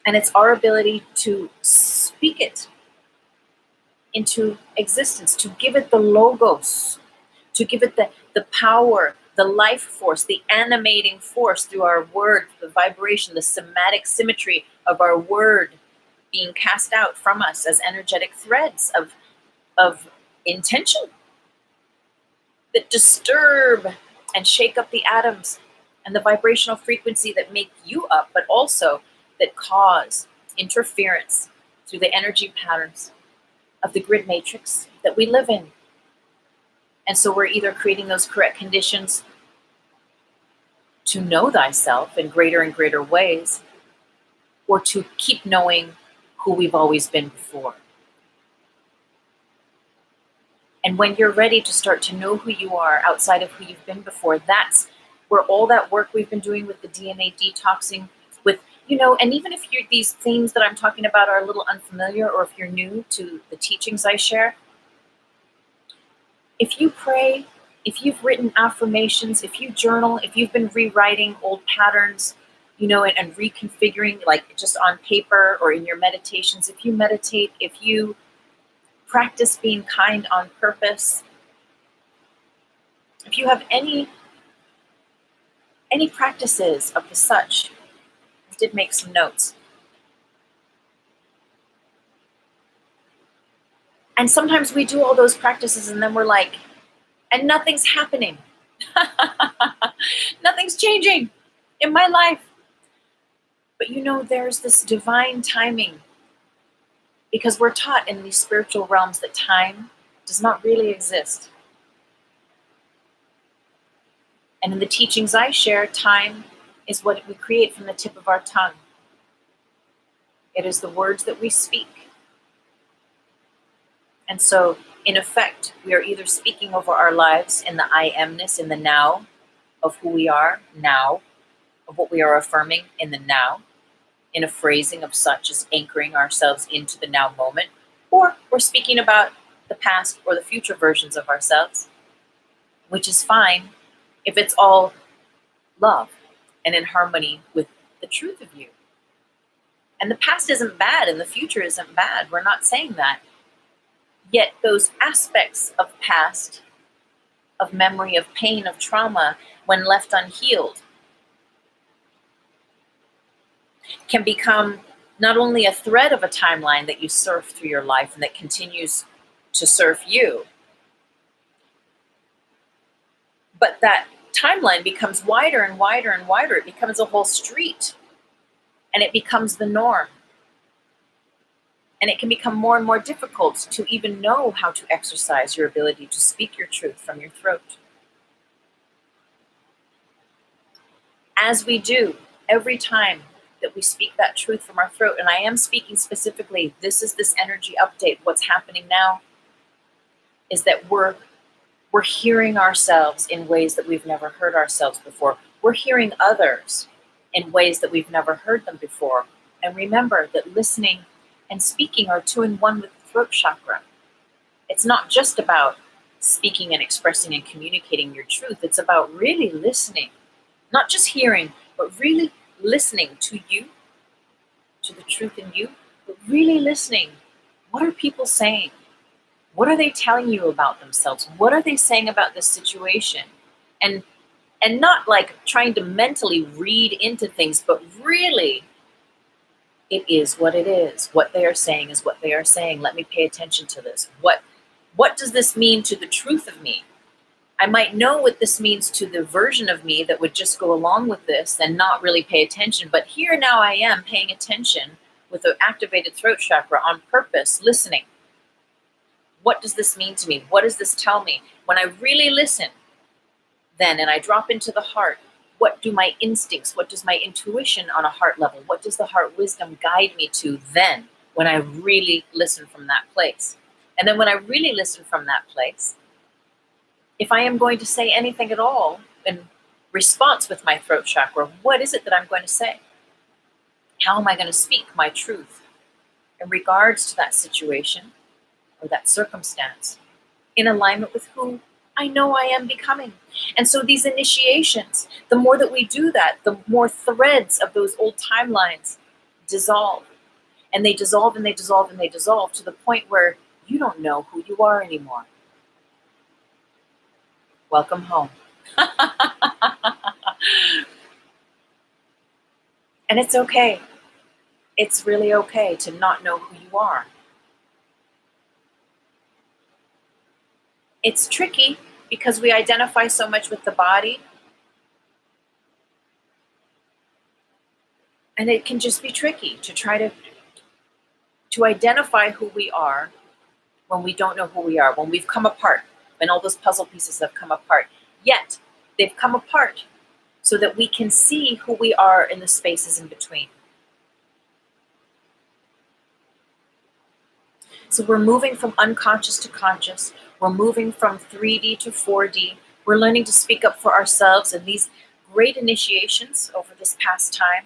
And it's our ability to speak it into existence, to give it the logos, to give it the power, the life force, the animating force through our word, the vibration, the somatic symmetry of our word being cast out from us as energetic threads of intention that disturb and shake up the atoms and the vibrational frequency that make you up, but also that cause interference through the energy patterns of the grid matrix that we live in. And so we're either creating those correct conditions to know thyself in greater and greater ways, or to keep knowing who we've always been before. And when you're ready to start to know who you are outside of who you've been before, that's where all that work we've been doing with the DNA detoxing, with, you know, and even if these themes that I'm talking about are a little unfamiliar, or if you're new to the teachings I share, If you pray, if you've written affirmations, if you journal, if you've been rewriting old patterns, and reconfiguring, like just on paper or in your meditations, if you meditate, if you practice being kind on purpose, if you have any practices of the such, I did make some notes. And sometimes we do all those practices and then we're like, and nothing's happening. Nothing's changing in my life. But there's this divine timing, because we're taught in these spiritual realms that time does not really exist. And in the teachings I share, time is what we create from the tip of our tongue. It is the words that we speak. And so, in effect, we are either speaking over our lives in the I amness, in the now, of who we are now, of what we are affirming in the now, in a phrasing of such as anchoring ourselves into the now moment, or we're speaking about the past or the future versions of ourselves, which is fine if it's all love and in harmony with the truth of you. And the past isn't bad and the future isn't bad. We're not saying that. Yet those aspects of past, of memory, of pain, of trauma, when left unhealed, can become not only a thread of a timeline that you surf through your life and that continues to surf you, but that timeline becomes wider and wider and wider. It becomes a whole street, and it becomes the norm. And it can become more and more difficult to even know how to exercise your ability to speak your truth from your throat. As we do every time that we speak that truth from our throat, and I am speaking specifically, this is this energy update, what's happening now, is that we're hearing ourselves in ways that we've never heard ourselves before. We're hearing others in ways that we've never heard them before. And remember that listening and speaking are two in one with the throat chakra. It's not just about speaking and expressing and communicating your truth. It's about really listening, not just hearing, but really listening to you, to the truth in you, but really listening. What are people saying? What are they telling you about themselves? What are they saying about this situation? And not like trying to mentally read into things, but really, it is what it is. What they are saying is what they are saying. Let me pay attention to this. What does this mean to the truth of me? I might know what this means to the version of me that would just go along with this and not really pay attention. But here now I am paying attention with the activated throat chakra on purpose, listening. What does this mean to me? What does this tell me? When I really listen, then, and I drop into the heart, what do my instincts, what does my intuition on a heart level, what does the heart wisdom guide me to then when I really listen from that place? And then when I really listen from that place, if I am going to say anything at all in response with my throat chakra, what is it that I'm going to say? How am I going to speak my truth in regards to that situation or that circumstance in alignment with who I know I am becoming? And so these initiations, the more that we do that, the more threads of those old timelines dissolve. And they dissolve and they dissolve and they dissolve to the point where you don't know who you are anymore. Welcome home. And it's okay. It's really okay to not know who you are. It's tricky because we identify so much with the body. And it can just be tricky to try to identify who we are when we don't know who we are, when we've come apart, when all those puzzle pieces have come apart. Yet, they've come apart so that we can see who we are in the spaces in between. So we're moving from unconscious to conscious. We're moving from 3D to 4D. We're learning to speak up for ourselves in these great initiations over this past time.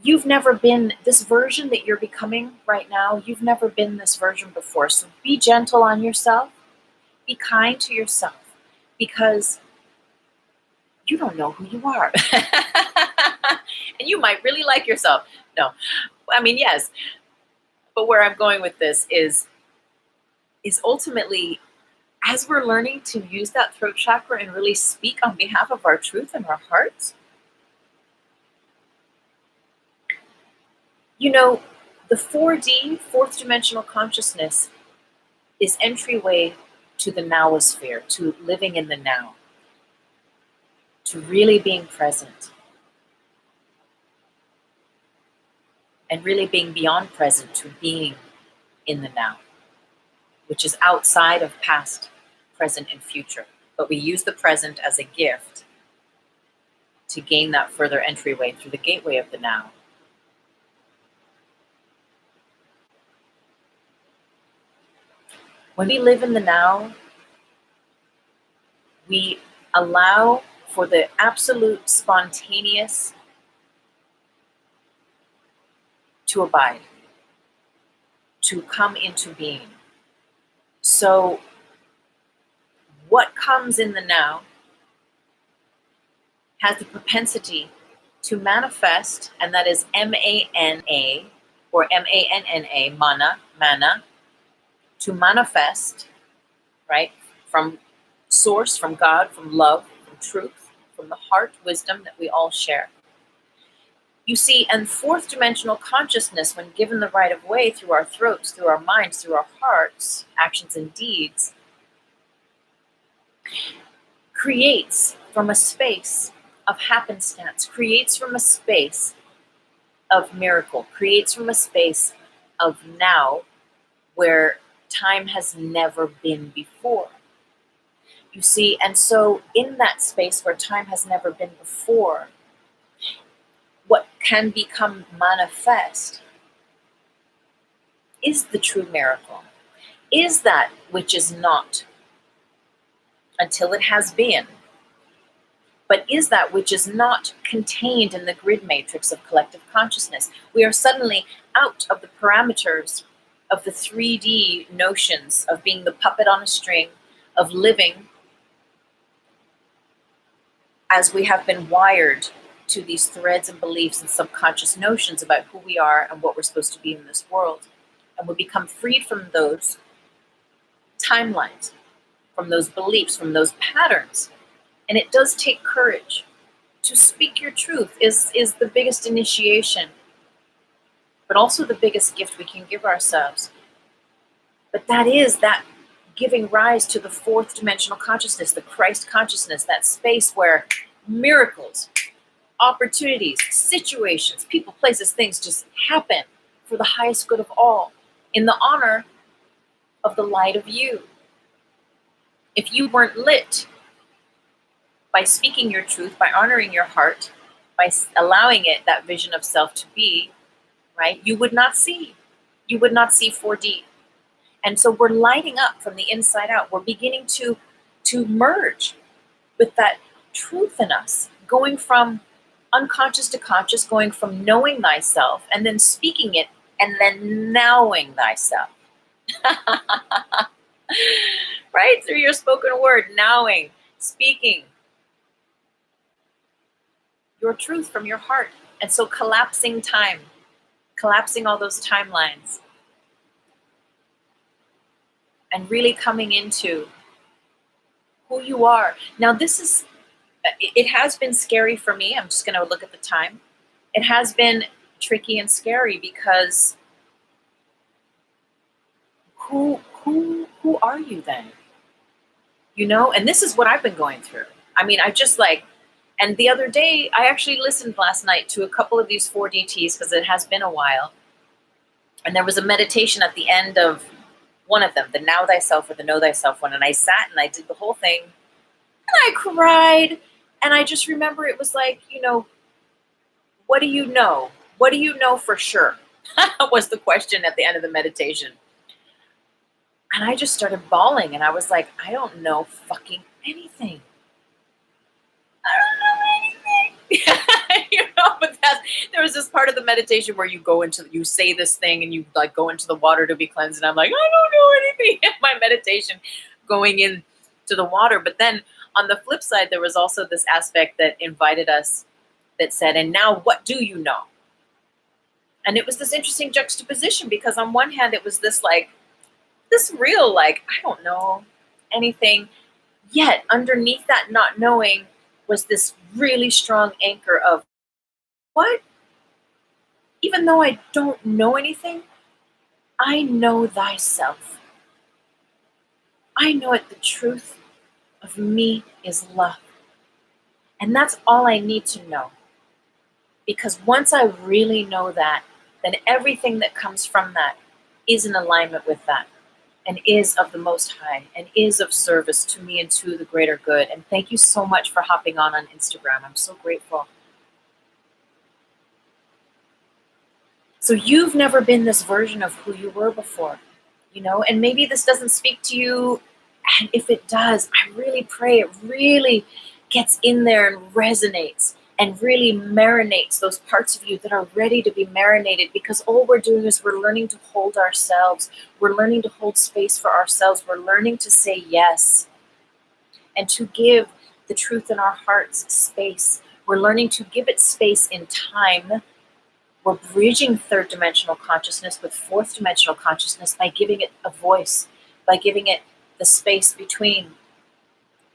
You've never been this version that you're becoming right now. You've never been this version before. So be gentle on yourself. Be kind to yourself, because you don't know who you are. And you might really like yourself. No, I mean, yes. But where I'm going with this is ultimately, as we're learning to use that throat chakra and really speak on behalf of our truth and our hearts, you know, the 4D, fourth dimensional consciousness, is entryway to the NOWOSPHERE, to living in the now, to really being present, and really being beyond present to being in the now, which is outside of past, present, and future. But we use the present as a gift to gain that further entryway through the gateway of the now. When we live in the now, we allow for the absolute spontaneous to abide, to come into being. So what comes in the now has the propensity to manifest, and that is M-A-N-A or M-A-N-N-A, mana, to manifest, right, from source, from God, from love, from truth, from the heart wisdom that we all share. You see, and fourth dimensional consciousness, when given the right of way through our throats, through our minds, through our hearts, actions and deeds, creates from a space of happenstance, creates from a space of miracle, creates from a space of now where time has never been before. You see, and so in that space where time has never been before, what can become manifest is the true miracle, is that which is not until it has been, but is that which is not contained in the grid matrix of collective consciousness. We are suddenly out of the parameters of the 3D notions of being the puppet on a string, of living as we have been wired to these threads and beliefs and subconscious notions about who we are and what we're supposed to be in this world. And we become freed from those timelines, from those beliefs, from those patterns. And it does take courage. To speak your truth is the biggest initiation, but also the biggest gift we can give ourselves. But that is that giving rise to the fourth dimensional consciousness, the Christ consciousness, that space where miracles, opportunities, situations, people, places, things just happen for the highest good of all, in the honor of the light of you. If you weren't lit by speaking your truth, by honoring your heart, by allowing it that vision of self to be, right, you would not see. You would not see 4D. And so we're lighting up from the inside out. We're beginning to merge with that truth in us, going from unconscious to conscious, going from knowing thyself and then speaking it and then knowing thyself. Right? Through your spoken word, knowing, speaking your truth from your heart. And so collapsing time, collapsing all those timelines, and really coming into who you are. Now it has been scary for me. I'm just going to look at the time. It has been tricky and scary because who are you then? You know, and this is what I've been going through. I mean, and the other day, I actually listened last night to a couple of these 4DTs because it has been a while. And there was a meditation at the end of one of them, the Now Thyself or the Know Thyself one. And I sat and I did the whole thing and I cried. And I just remember it was like, you know, what do you know? What do you know for sure? Was the question at the end of the meditation. And I just started bawling and I was like, I don't know fucking anything. I don't know anything. You know, but there was this part of the meditation where you say this thing and you like go into the water to be cleansed. And I'm like, I don't know anything. My meditation going in to the water. But then on the flip side, there was also this aspect that invited us that said, and now what do you know? And it was this interesting juxtaposition, because on one hand, it was this like, this real, like, I don't know anything. Yet underneath that not knowing was this really strong anchor of, what? Even though I don't know anything, I know thyself. I know it, the truth of me is love. And that's all I need to know. Because once I really know that, then everything that comes from that is in alignment with that, and is of the Most High, and is of service to me and to the greater good. And thank you so much for hopping on Instagram. I'm so grateful. So you've never been this version of who you were before, you know, and maybe this doesn't speak to you. And if it does, I really pray it really gets in there and resonates and really marinates those parts of you that are ready to be marinated, because all we're doing is we're learning to hold ourselves. We're learning to hold space for ourselves. We're learning to say yes and to give the truth in our hearts space. We're learning to give it space in time. We're bridging third dimensional consciousness with fourth dimensional consciousness by giving it a voice, by giving it the space between,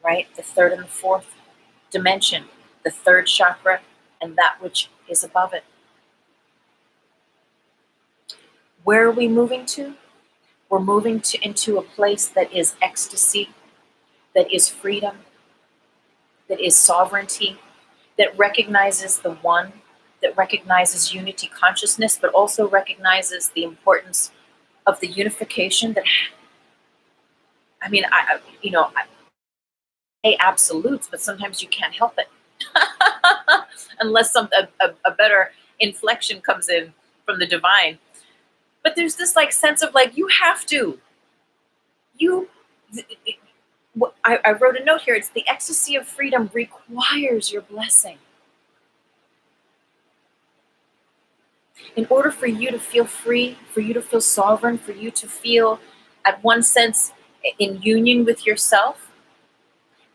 right? The third and the fourth dimension, the third chakra, and that which is above it. Where are we moving to? We're moving into a place that is ecstasy, that is freedom, that is sovereignty, that recognizes the one, that recognizes unity consciousness, but also recognizes the importance of the unification that, I mean, I say absolutes, but sometimes you can't help it. Unless a better inflection comes in from the divine. But there's this like sense of like, you have to. I wrote a note here. It's the ecstasy of freedom requires your blessing. In order for you to feel free, for you to feel sovereign, for you to feel, at one sense, in union with yourself,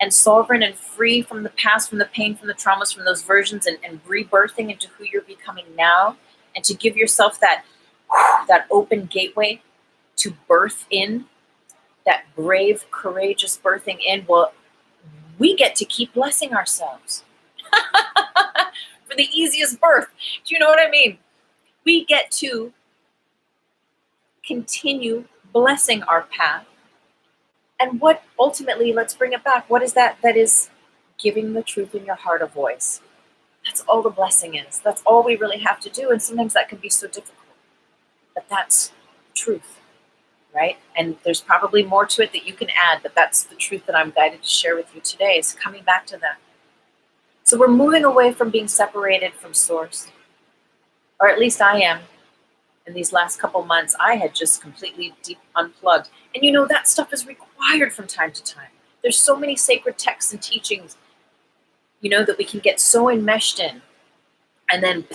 and sovereign and free from the past, from the pain, from the traumas, from those versions, and rebirthing into who you're becoming now, and to give yourself that open gateway to birth in, that brave, courageous birthing in, well, we get to keep blessing ourselves for the easiest birth. Do you know what I mean? We get to continue blessing our path. And what ultimately, let's bring it back. What is that? That is giving the truth in your heart a voice. That's all the blessing is. That's all we really have to do. And sometimes that can be so difficult. But that's the truth, right? And there's probably more to it that you can add, but that's the truth that I'm guided to share with you today, is coming back to that. So we're moving away from being separated from Source. Or at least I am. In these last couple months, I had just completely deep unplugged. And you know, that stuff is required from time to time. There's so many sacred texts and teachings, you know, that we can get so enmeshed in. And then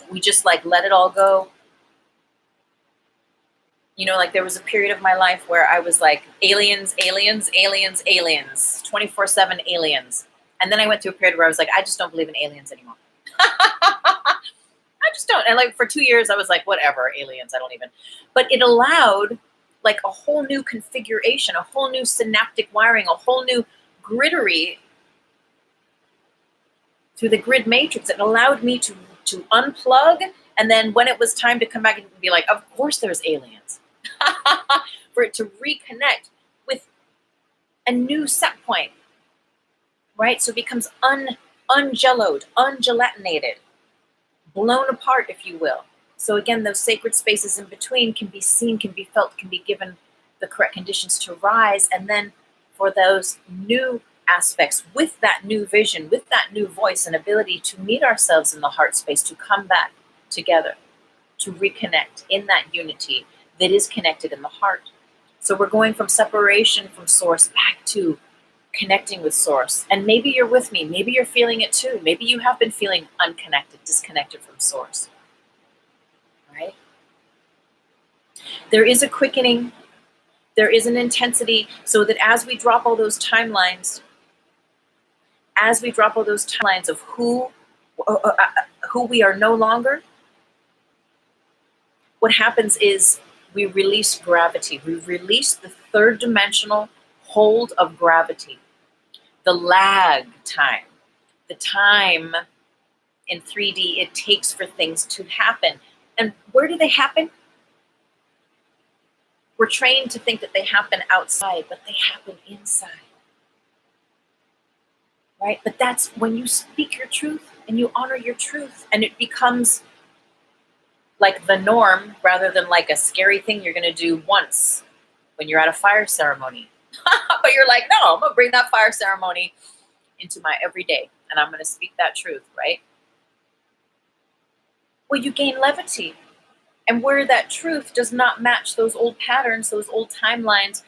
we just like let it all go. You know, like there was a period of my life where I was like, aliens, aliens, aliens, aliens, 24/7 aliens. And then I went through a period where I was like, I just don't believe in aliens anymore. I just don't. And like for 2 years, I was like, whatever, aliens, I don't even. But it allowed like a whole new configuration, a whole new synaptic wiring, a whole new griddery through the grid matrix. It allowed me to unplug. And then when it was time to come back and be like, of course there's aliens. For it to reconnect with a new set point, right? So it becomes ungeloed, ungelatinated, blown apart, if you will. So again, those sacred spaces in between can be seen, can be felt, can be given the correct conditions to rise. And then for those new aspects, with that new vision, with that new voice and ability to meet ourselves in the heart space, to come back together, to reconnect in that unity that is connected in the heart. So we're going from separation from Source back to connecting with Source. And maybe you're with me. Maybe you're feeling it too. Maybe you have been feeling unconnected, disconnected from Source. Right? There is a quickening. There is an intensity, so that as we drop all those timelines, of who we are no longer, what happens is we release gravity. We release the third dimensional hold of gravity, the lag time, the time in 3D it takes for things to happen. And where do they happen? We're trained to think that they happen outside, but they happen inside. Right? But that's when you speak your truth and you honor your truth, and it becomes like the norm rather than like a scary thing you're going to do once when you're at a fire ceremony. But you're like, no, I'm going to bring that fire ceremony into my everyday, and I'm going to speak that truth, right? Well, you gain levity. And where that truth does not match those old patterns, those old timelines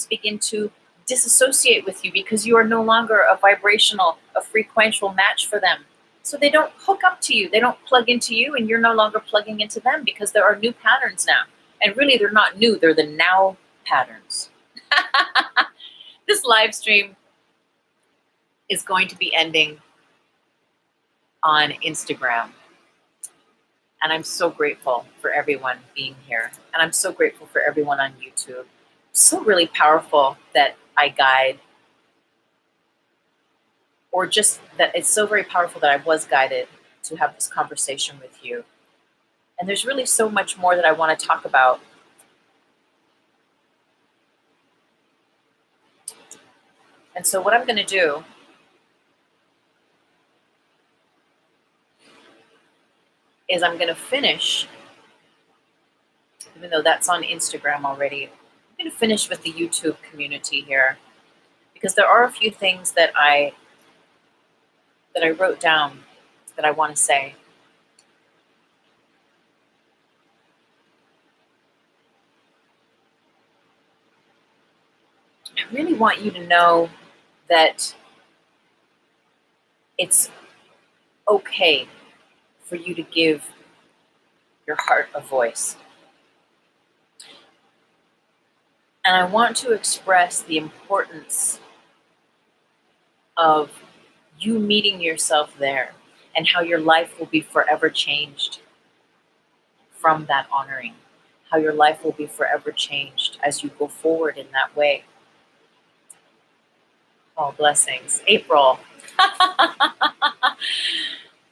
begin to disassociate with you because you are no longer a vibrational, a frequential match for them. So they don't hook up to you, they don't plug into you, and you're no longer plugging into them because there are new patterns now. And really, they're not new, they're the now patterns. This live stream is going to be ending on Instagram. And I'm so grateful for everyone being here. And I'm so grateful for everyone on YouTube. It's so really powerful that I guide, or just that it's so very powerful that I was guided to have this conversation with you. And there's really so much more that I want to talk about. And so what I'm going to do is I'm going to finish, even though that's on Instagram already, I'm going to finish with the YouTube community here, because there are a few things that I wrote down that I want to say. I really want you to know that it's okay for you to give your heart a voice. And I want to express the importance of you meeting yourself there, and how your life will be forever changed from that honoring, how your life will be forever changed as you go forward in that way. Oh, blessings. April.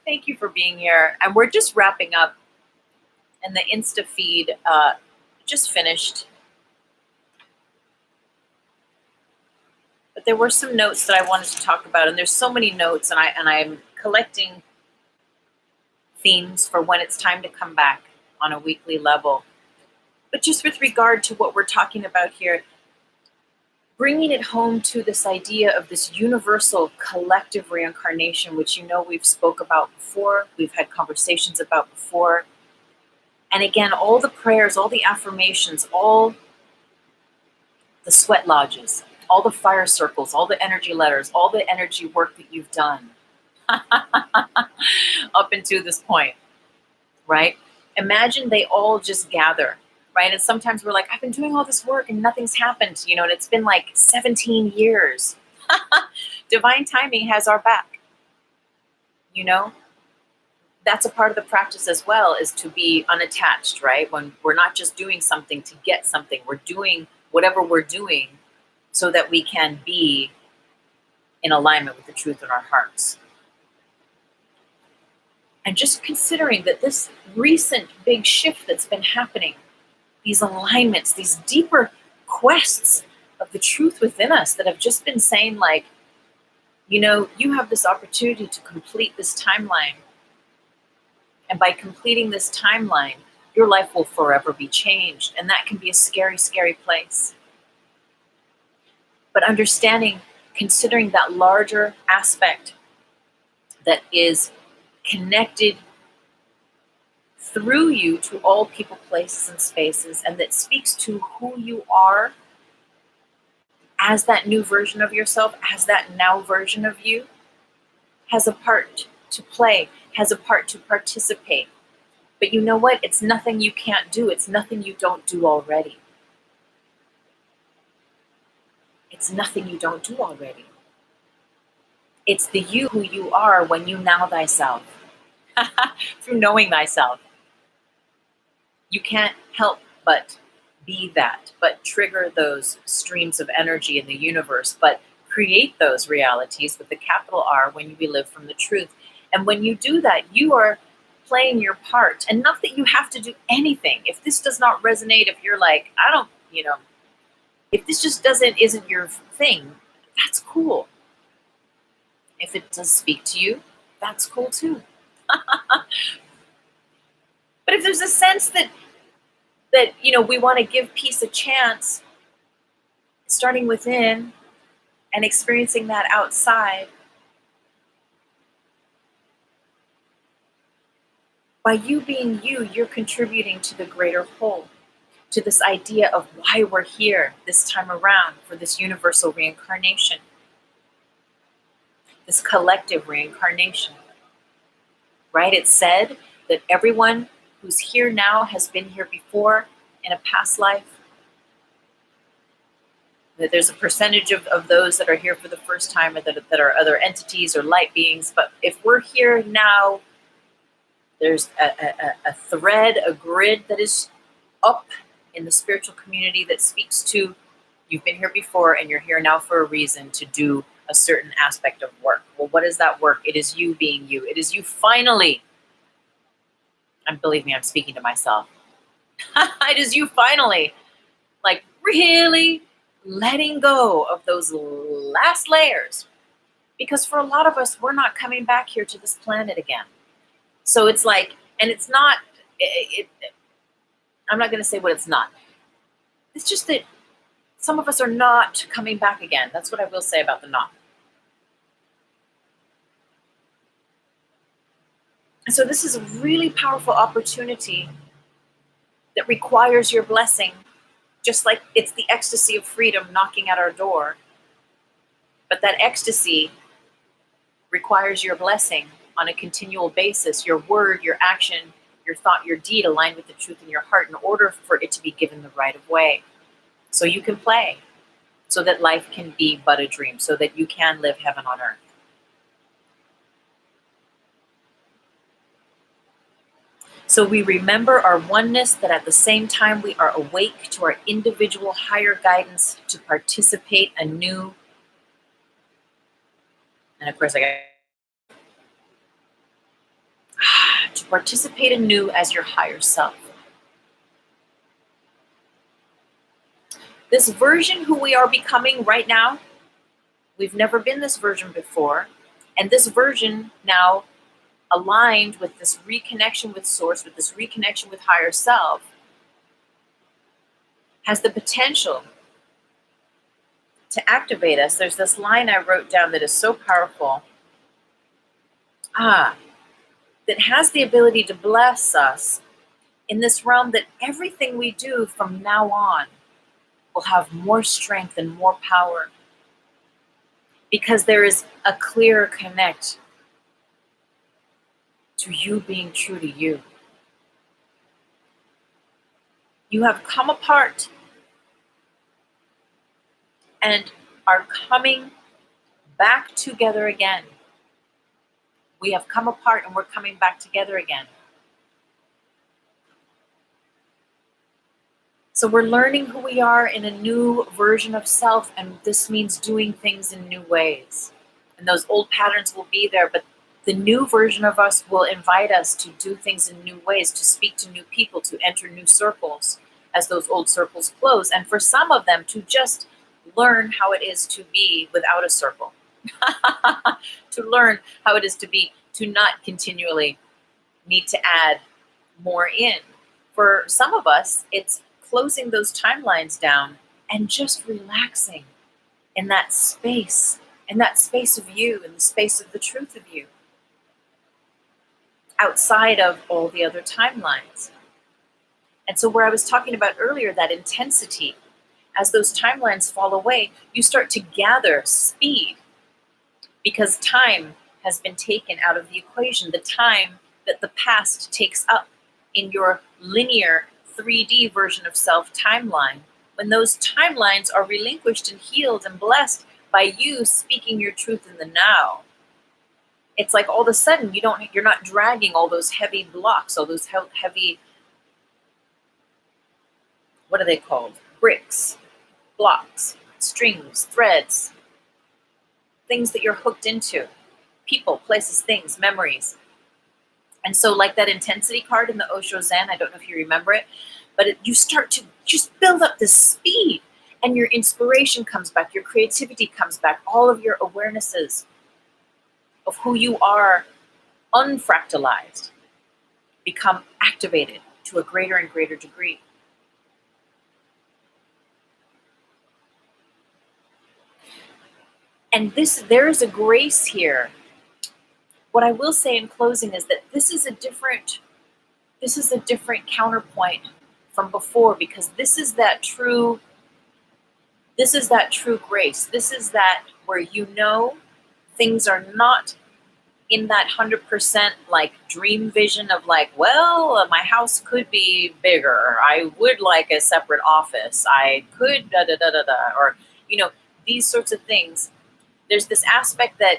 Thank you for being here. And we're just wrapping up, and the Insta feed just finished. But there were some notes that I wanted to talk about, and there's so many notes, and I'm collecting themes for when it's time to come back on a weekly level. But just with regard to what we're talking about here, bringing it home to this idea of this universal collective reincarnation, which you know we've spoke about before, we've had conversations about before. And again, all the prayers, all the affirmations, all the sweat lodges, all the fire circles, all the energy letters, all the energy work that you've done up until this point, right? Imagine they all just gather, right? And sometimes we're like, I've been doing all this work and nothing's happened, you know, and it's been like 17 years. Divine timing has our back, you know? That's a part of the practice as well, is to be unattached, right? When we're not just doing something to get something, we're doing whatever we're doing so that we can be in alignment with the truth in our hearts. And just considering that this recent big shift that's been happening, these alignments, these deeper quests of the truth within us that have just been saying, like, you know, you have this opportunity to complete this timeline. And by completing this timeline, your life will forever be changed. And that can be a scary, scary place. But understanding, considering that larger aspect that is connected through you to all people, places, and spaces, and that speaks to who you are as that new version of yourself, as that now version of you, has a part to play, has a part to participate. But you know what? It's nothing you can't do. It's nothing you don't do already. It's nothing you don't do already. It's the you who you are when you now thyself. Through knowing thyself. You can't help but be that, but trigger those streams of energy in the universe, but create those realities with the capital R when you live from the truth. And when you do that, you are playing your part. And not that you have to do anything. If this does not resonate, if you're like, I don't, if this just isn't your thing, that's cool. If it does speak to you, that's cool too. But if there's a sense that we want to give peace a chance, starting within and experiencing that outside, by you being you, you're contributing to the greater whole, to this idea of why we're here this time around for this universal reincarnation, this collective reincarnation, right? It's said that everyone who's here now has been here before in a past life, that there's a percentage of those that are here for the first time, or that are other entities or light beings. But if we're here now, there's a thread, a grid that is up in the spiritual community that speaks to, you've been here before and you're here now for a reason to do a certain aspect of work. Well, what is that work? It is you being you. It is you finally, and believe me, I'm speaking to myself. It is you finally, like, really letting go of those last layers. Because for a lot of us, we're not coming back here to this planet again. So it's like, and it's not, I'm not going to say what it's not. It's just that some of us are not coming back again. That's what I will say about the not. And so this is a really powerful opportunity that requires your blessing, just like it's the ecstasy of freedom knocking at our door. But that ecstasy requires your blessing on a continual basis, your word, your action, your thought, your deed aligned with the truth in your heart in order for it to be given the right of way. So you can play, so that life can be but a dream, so that you can live heaven on earth. So we remember our oneness, that at the same time we are awake to our individual higher guidance to participate anew. And of course, to participate anew as your higher self. This version who we are becoming right now, we've never been this version before. And this version now, aligned with this reconnection with source, with this reconnection with higher self, has the potential to activate us. There's this line I wrote down that is so powerful. That has the ability to bless us in this realm, that everything we do from now on will have more strength and more power, because there is a clear connect to you being true to you. You have come apart and are coming back together again. We have come apart and we're coming back together again. So we're learning who we are in a new version of self, and this means doing things in new ways. And those old patterns will be there, but the new version of us will invite us to do things in new ways, to speak to new people, to enter new circles as those old circles close. And for some of them, to just learn how it is to be without a circle. To learn how it is to be, to not continually need to add more in. For some of us, it's closing those timelines down and just relaxing in that space of you, in the space of the truth of you, outside of all the other timelines. And so where I was talking about earlier, that intensity, as those timelines fall away, you start to gather speed, because time has been taken out of the equation, the time that the past takes up in your linear 3D version of self timeline. when those timelines are relinquished and healed and blessed by you speaking your truth in the now. It's like all of a sudden you're not dragging all those heavy blocks, all those heavy, what are they called? Bricks, blocks, strings, threads, things that you're hooked into, people, places, things, memories. And so like that intensity card in the Osho Zen, I don't know if you remember it, but you start to just build up this speed, and your inspiration comes back, your creativity comes back, all of your awarenesses of who you are unfractalized become activated to a greater and greater degree. And there is a grace here. What I will say in closing is that this is a different counterpoint from before, because this is that true grace. This is that where things are not in that 100% like dream vision of like, well, my house could be bigger. I would like a separate office. I could da da da da da, or these sorts of things. There's this aspect that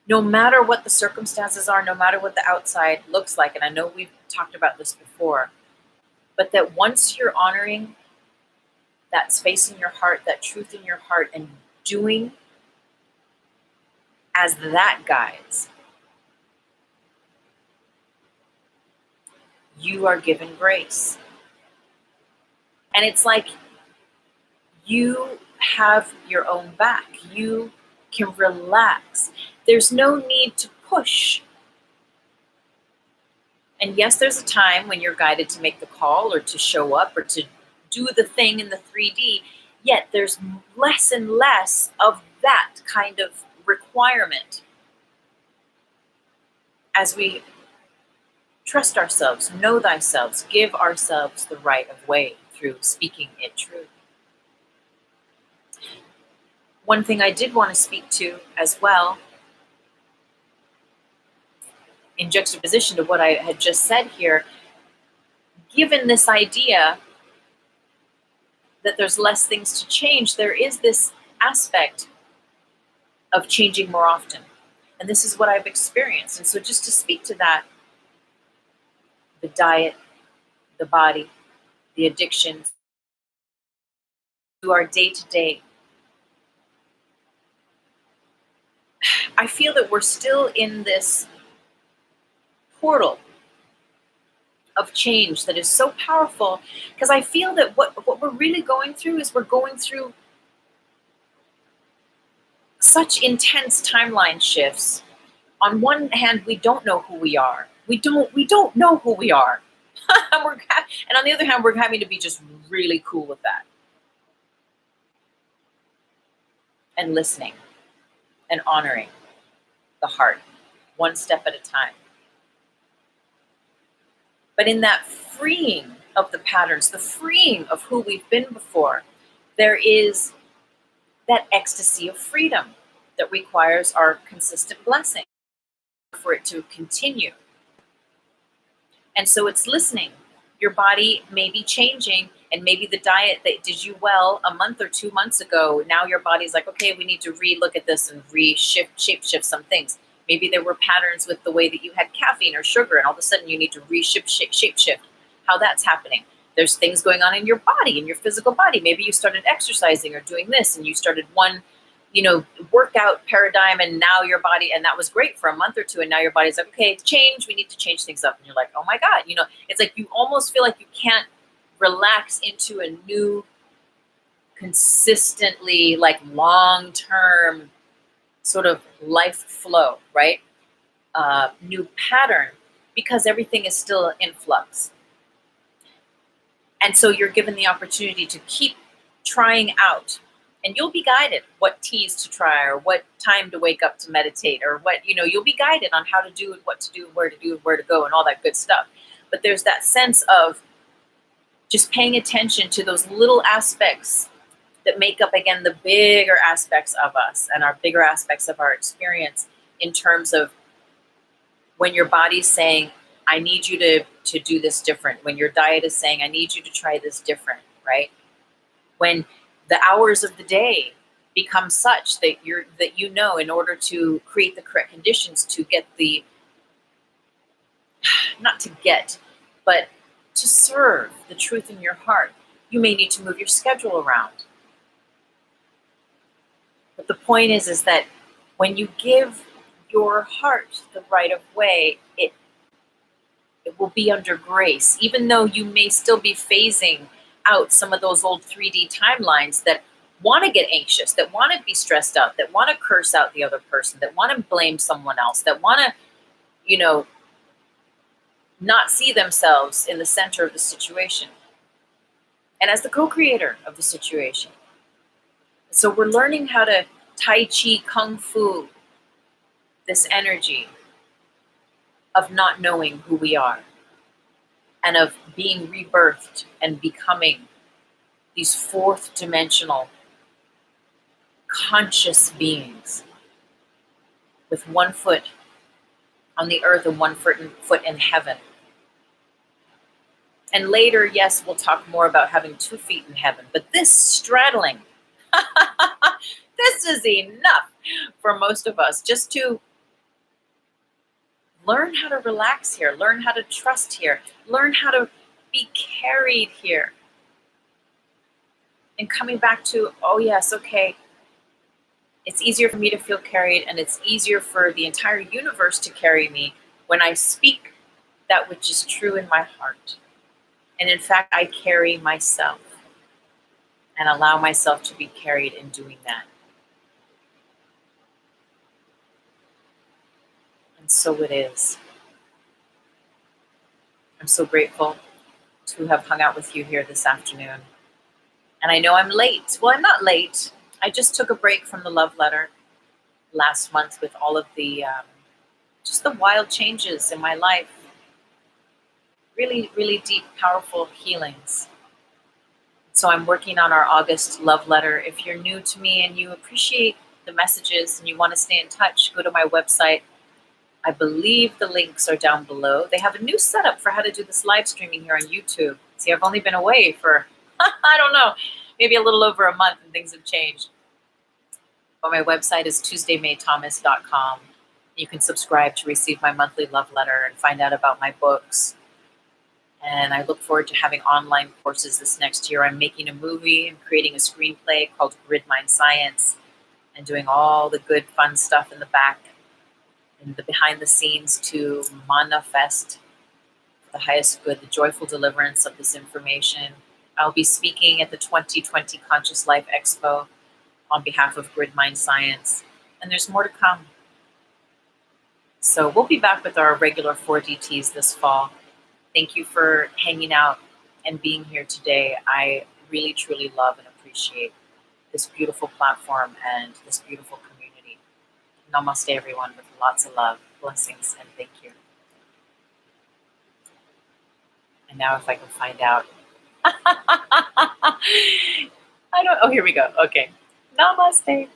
no matter what the circumstances are, no matter what the outside looks like, and I know we've talked about this before, but that once you're honoring that space in your heart, that truth in your heart, and doing as that guides, you are given grace. And it's like you have your own back. You can relax. There's no need to push. And yes, there's a time when you're guided to make the call or to show up or to do the thing in the 3D, yet there's less and less of that kind of requirement as we trust ourselves, know thyself, give ourselves the right of way through speaking it true. One thing I did want to speak to as well, in juxtaposition to what I had just said here, given this idea that there's less things to change, there is this aspect of changing more often. And this is what I've experienced. And so just to speak to that, the diet, the body, the addictions, to our day-to-day, I feel that we're still in this portal of change that is so powerful, because I feel that what we're really going through is we're going through such intense timeline shifts. On one hand, we don't know who we are. We don't know who we are. And on the other hand, we're having to be just really cool with that. And listening and honoring the heart, one step at a time. But in that freeing of the patterns, the freeing of who we've been before, there is that ecstasy of freedom that requires our consistent blessing for it to continue. And so it's listening. Your body may be changing, and maybe the diet that did you well a month or 2 months ago, now your body's like, okay, we need to re-look at this and shape-shift some things. Maybe there were patterns with the way that you had caffeine or sugar, and all of a sudden you need to shape-shift how that's happening. There's things going on in your body, in your physical body. Maybe you started exercising or doing this, and you started one, workout paradigm, and now your body, and that was great for a month or two, and now your body's like, okay, change, we need to change things up. And you're like, oh my God, it's like you almost feel like you can't relax into a new, consistently, like long-term sort of life flow, right? New pattern, because everything is still in flux. And so you're given the opportunity to keep trying out, and you'll be guided what teas to try, or what time to wake up to meditate, or what, you'll be guided on how to do and what to do and where to do and where to go and all that good stuff. But there's that sense of just paying attention to those little aspects that make up, again, the bigger aspects of us and our bigger aspects of our experience, in terms of when your body's saying, I need you to do this different. When your diet is saying, I need you to try this different, right? When the hours of the day become such that you know, in order to create the correct conditions to get the, not to get, but to serve the truth in your heart, you may need to move your schedule around. But the point is that when you give your heart the right of way, it will be under grace, even though you may still be phasing out some of those old 3D timelines that want to get anxious, that want to be stressed out, that want to curse out the other person, that want to blame someone else, that want to, not see themselves in the center of the situation and as the co-creator of the situation. So we're learning how to Tai Chi, Kung Fu, this energy of not knowing who we are and of being rebirthed and becoming these fourth dimensional conscious beings with one foot on the earth and one foot in heaven. And later, yes, we'll talk more about having 2 feet in heaven, but this straddling, this is enough for most of us, just to learn how to relax here, learn how to trust here, learn how to be carried here. And coming back to, oh yes, okay, it's easier for me to feel carried, and it's easier for the entire universe to carry me when I speak that which is true in my heart. And in fact, I carry myself and allow myself to be carried in doing that. And so it is. I'm so grateful to have hung out with you here this afternoon. And I know I'm late. Well, I'm not late. I just took a break from the love letter last month with all of the, just the wild changes in my life. Really, really deep, powerful healings. So I'm working on our August love letter. If you're new to me and you appreciate the messages and you want to stay in touch, go to my website. I believe the links are down below. They have a new setup for how to do this live streaming here on YouTube. See, I've only been away for, I don't know, maybe a little over a month, and things have changed. But my website is tuesdaymaythomas.com. You can subscribe to receive my monthly love letter and find out about my books. And I look forward to having online courses this next year. I'm making a movie and creating a screenplay called Grid Mind Science, and doing all the good, fun stuff in the back and the behind the scenes to manifest the highest good, the joyful deliverance of this information. I'll be speaking at the 2020 Conscious Life Expo on behalf of Grid Mind Science, and there's more to come. So we'll be back with our regular 4DTs this fall. Thank you for hanging out and being here today. I really, truly love and appreciate this beautiful platform and this beautiful community. Namaste, everyone, with lots of love, blessings, and thank you. And now if I can find out. Oh, here we go. Okay. Namaste.